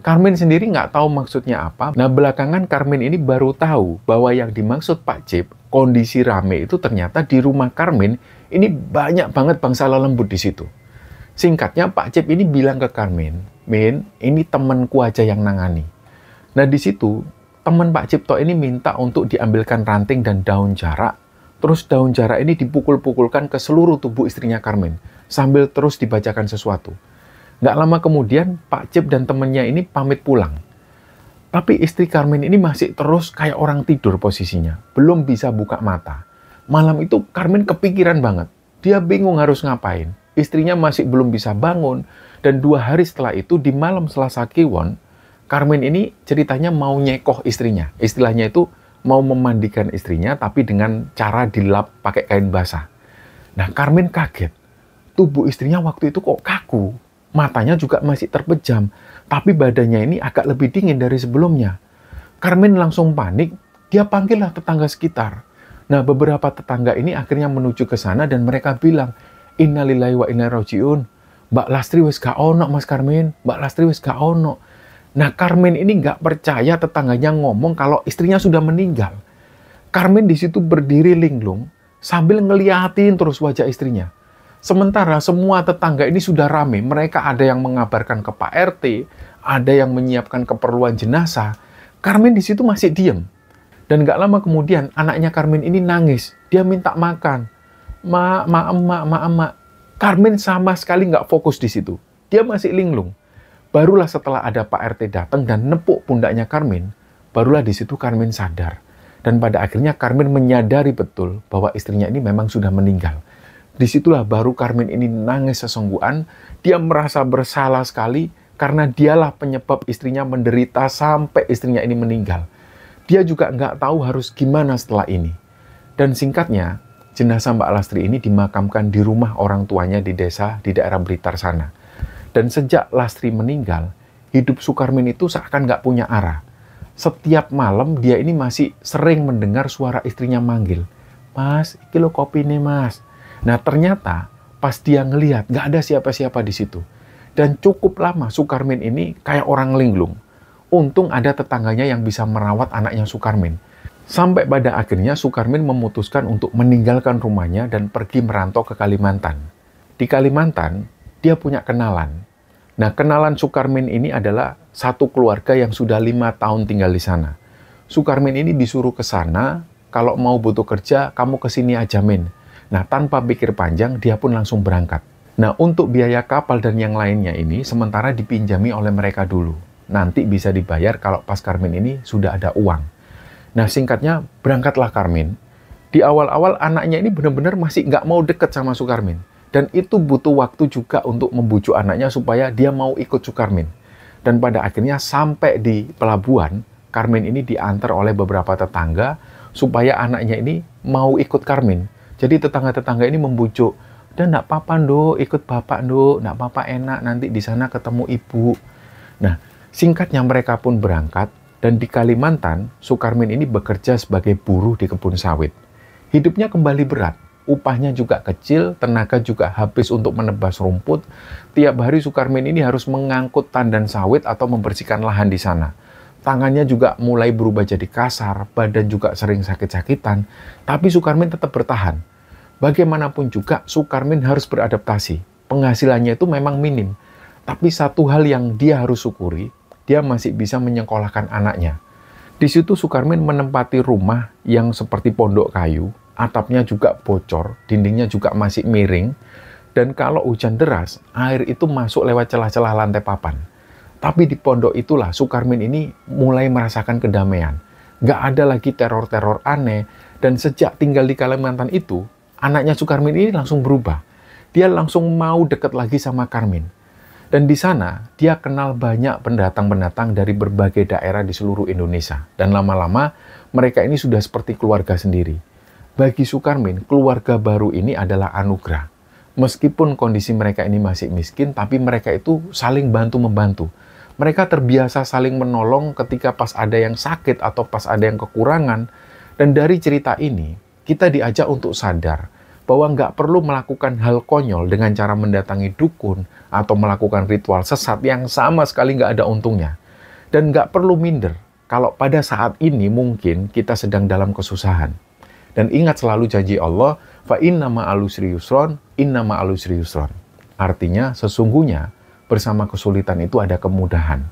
[SPEAKER 1] Karmin sendiri nggak tahu maksudnya apa. Nah, belakangan Karmin ini baru tahu bahwa yang dimaksud Pak Cip, kondisi rame itu ternyata di rumah Karmin ini banyak banget bangsalah lembut di situ. Singkatnya, Pak Cip ini bilang ke Karmin, Min, ini temanku aja yang nangani. Nah, di situ teman Pak Cipto ini minta untuk diambilkan ranting dan daun jarak. Terus daun jarak ini dipukul-pukulkan ke seluruh tubuh istrinya Karmin sambil terus dibacakan sesuatu. Nggak lama kemudian, Pak Cip dan temannya ini pamit pulang. Tapi istri Karmin ini masih terus kayak orang tidur posisinya. Belum bisa buka mata. Malam itu Karmin kepikiran banget. Dia bingung harus ngapain. Istrinya masih belum bisa bangun. Dan 2 hari setelah itu, di malam Selasa Kliwon, Karmin ini ceritanya mau nyekoh istrinya. Istilahnya itu mau memandikan istrinya, tapi dengan cara dilap pakai kain basah. Nah, Karmin kaget. Tubuh istrinya waktu itu kok kaku. Matanya juga masih terpejam, tapi badannya ini agak lebih dingin dari sebelumnya. Karmin langsung panik, dia panggillah tetangga sekitar. Nah, beberapa tetangga ini akhirnya menuju ke sana dan mereka bilang, Innalillahi wa inna ilaihi raji'un. Mbak Lastri wis gak ono Mas Karmin, Mbak Lastri wis gak ono. Nah, Karmin ini gak percaya tetangganya ngomong kalau istrinya sudah meninggal. Karmin di situ berdiri linglung sambil ngeliatin terus wajah istrinya. Sementara semua tetangga ini sudah rame, mereka ada yang mengabarkan ke Pak RT, ada yang menyiapkan keperluan jenazah. Karmin di situ masih diem. Dan gak lama kemudian anaknya Karmin ini nangis, dia minta makan. Ma. Karmin sama sekali nggak fokus di situ. Dia masih linglung. Barulah setelah ada Pak RT datang dan nepuk pundaknya Karmin, barulah di situ Karmin sadar. Dan pada akhirnya Karmin menyadari betul bahwa istrinya ini memang sudah meninggal. Disitulah baru Karmin ini nangis sesungguhan. Dia merasa bersalah sekali karena dialah penyebab istrinya menderita sampai istrinya ini meninggal. Dia juga nggak tahu harus gimana setelah ini. Dan singkatnya, jenazah Mbak Lastri ini dimakamkan di rumah orang tuanya di desa di daerah Blitar sana. Dan sejak Lastri meninggal, hidup Sukarmin itu seakan nggak punya arah. Setiap malam dia ini masih sering mendengar suara istrinya manggil, Mas, iki lo kopi nih Mas. Nah, ternyata pas dia ngelihat nggak ada siapa-siapa di situ. Dan cukup lama Sukarmin ini kayak orang linglung. Untung ada tetangganya yang bisa merawat anaknya Sukarmin. Sampai pada akhirnya Sukarmin memutuskan untuk meninggalkan rumahnya dan pergi merantau ke Kalimantan. Di Kalimantan, dia punya kenalan. Nah, kenalan Sukarmin ini adalah satu keluarga yang sudah 5 tahun tinggal di sana. Sukarmin ini disuruh ke sana, kalau mau butuh kerja, kamu ke sini aja Min. Nah, tanpa pikir panjang, dia pun langsung berangkat. Nah, untuk biaya kapal dan yang lainnya ini, sementara dipinjami oleh mereka dulu. Nanti bisa dibayar kalau pas Karmin ini sudah ada uang. Nah, singkatnya, berangkatlah Karmin. Di awal-awal, anaknya ini benar-benar masih nggak mau deket sama Sukarmin. Dan itu butuh waktu juga untuk membujuk anaknya supaya dia mau ikut Sukarmin. Dan pada akhirnya, sampai di pelabuhan, Karmin ini diantar oleh beberapa tetangga supaya anaknya ini mau ikut Karmin. Jadi tetangga-tetangga ini membujuk, dan nggak apa-apa Nduk, ikut bapak Nduk, nggak apa-apa enak, nanti di sana ketemu ibu. Nah, singkatnya mereka pun berangkat, Dan di Kalimantan, Sukarmin ini bekerja sebagai buruh di kebun sawit. Hidupnya kembali berat, upahnya juga kecil, tenaga juga habis untuk menebas rumput. Tiap hari Sukarmin ini harus mengangkut tandan sawit atau membersihkan lahan di sana. Tangannya juga mulai berubah jadi kasar, badan juga sering sakit-sakitan, tapi Sukarmin tetap bertahan. Bagaimanapun juga, Sukarmin harus beradaptasi. Penghasilannya itu memang minim, tapi satu hal yang dia harus syukuri, dia masih bisa menyekolahkan anaknya. Di situ Sukarmin menempati rumah yang seperti pondok kayu, atapnya juga bocor, dindingnya juga masih miring, dan kalau hujan deras, air itu masuk lewat celah-celah lantai papan. Tapi di pondok itulah Sukarmin ini mulai merasakan kedamaian. Nggak ada lagi teror-teror aneh, dan sejak tinggal di Kalimantan itu, anaknya Sukarmin ini langsung berubah. Dia langsung mau dekat lagi sama Karmin. Dan di sana, dia kenal banyak pendatang-pendatang dari berbagai daerah di seluruh Indonesia. Dan lama-lama, mereka ini sudah seperti keluarga sendiri. Bagi Sukarmin, keluarga baru ini adalah anugerah. Meskipun kondisi mereka ini masih miskin, tapi mereka itu saling bantu-membantu. Mereka terbiasa saling menolong ketika pas ada yang sakit atau pas ada yang kekurangan. Dan dari cerita ini, kita diajak untuk sadar bahwa nggak perlu melakukan hal konyol dengan cara mendatangi dukun atau melakukan ritual sesat yang sama sekali nggak ada untungnya. Dan nggak perlu minder kalau pada saat ini mungkin kita sedang dalam kesusahan. Dan ingat selalu janji Allah, fa inna ma'al usri yusron, inna ma'al usri yusron. Artinya sesungguhnya bersama kesulitan itu ada kemudahan.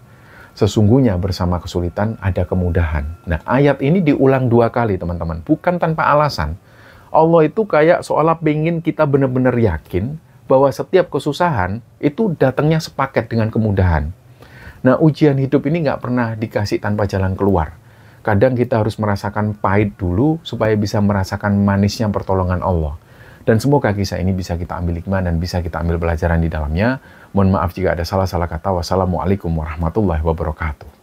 [SPEAKER 1] Sesungguhnya bersama kesulitan ada kemudahan. Nah, ayat ini diulang 2 kali teman-teman, bukan tanpa alasan. Allah itu kayak seolah pengen kita benar-benar yakin bahwa setiap kesusahan itu datangnya sepaket dengan kemudahan. Nah, ujian hidup ini nggak pernah dikasih tanpa jalan keluar. Kadang kita harus merasakan pahit dulu supaya bisa merasakan manisnya pertolongan Allah. Dan semoga kisah ini bisa kita ambil hikmah dan bisa kita ambil pelajaran di dalamnya. Mohon maaf jika ada salah-salah kata. Wassalamualaikum warahmatullahi wabarakatuh.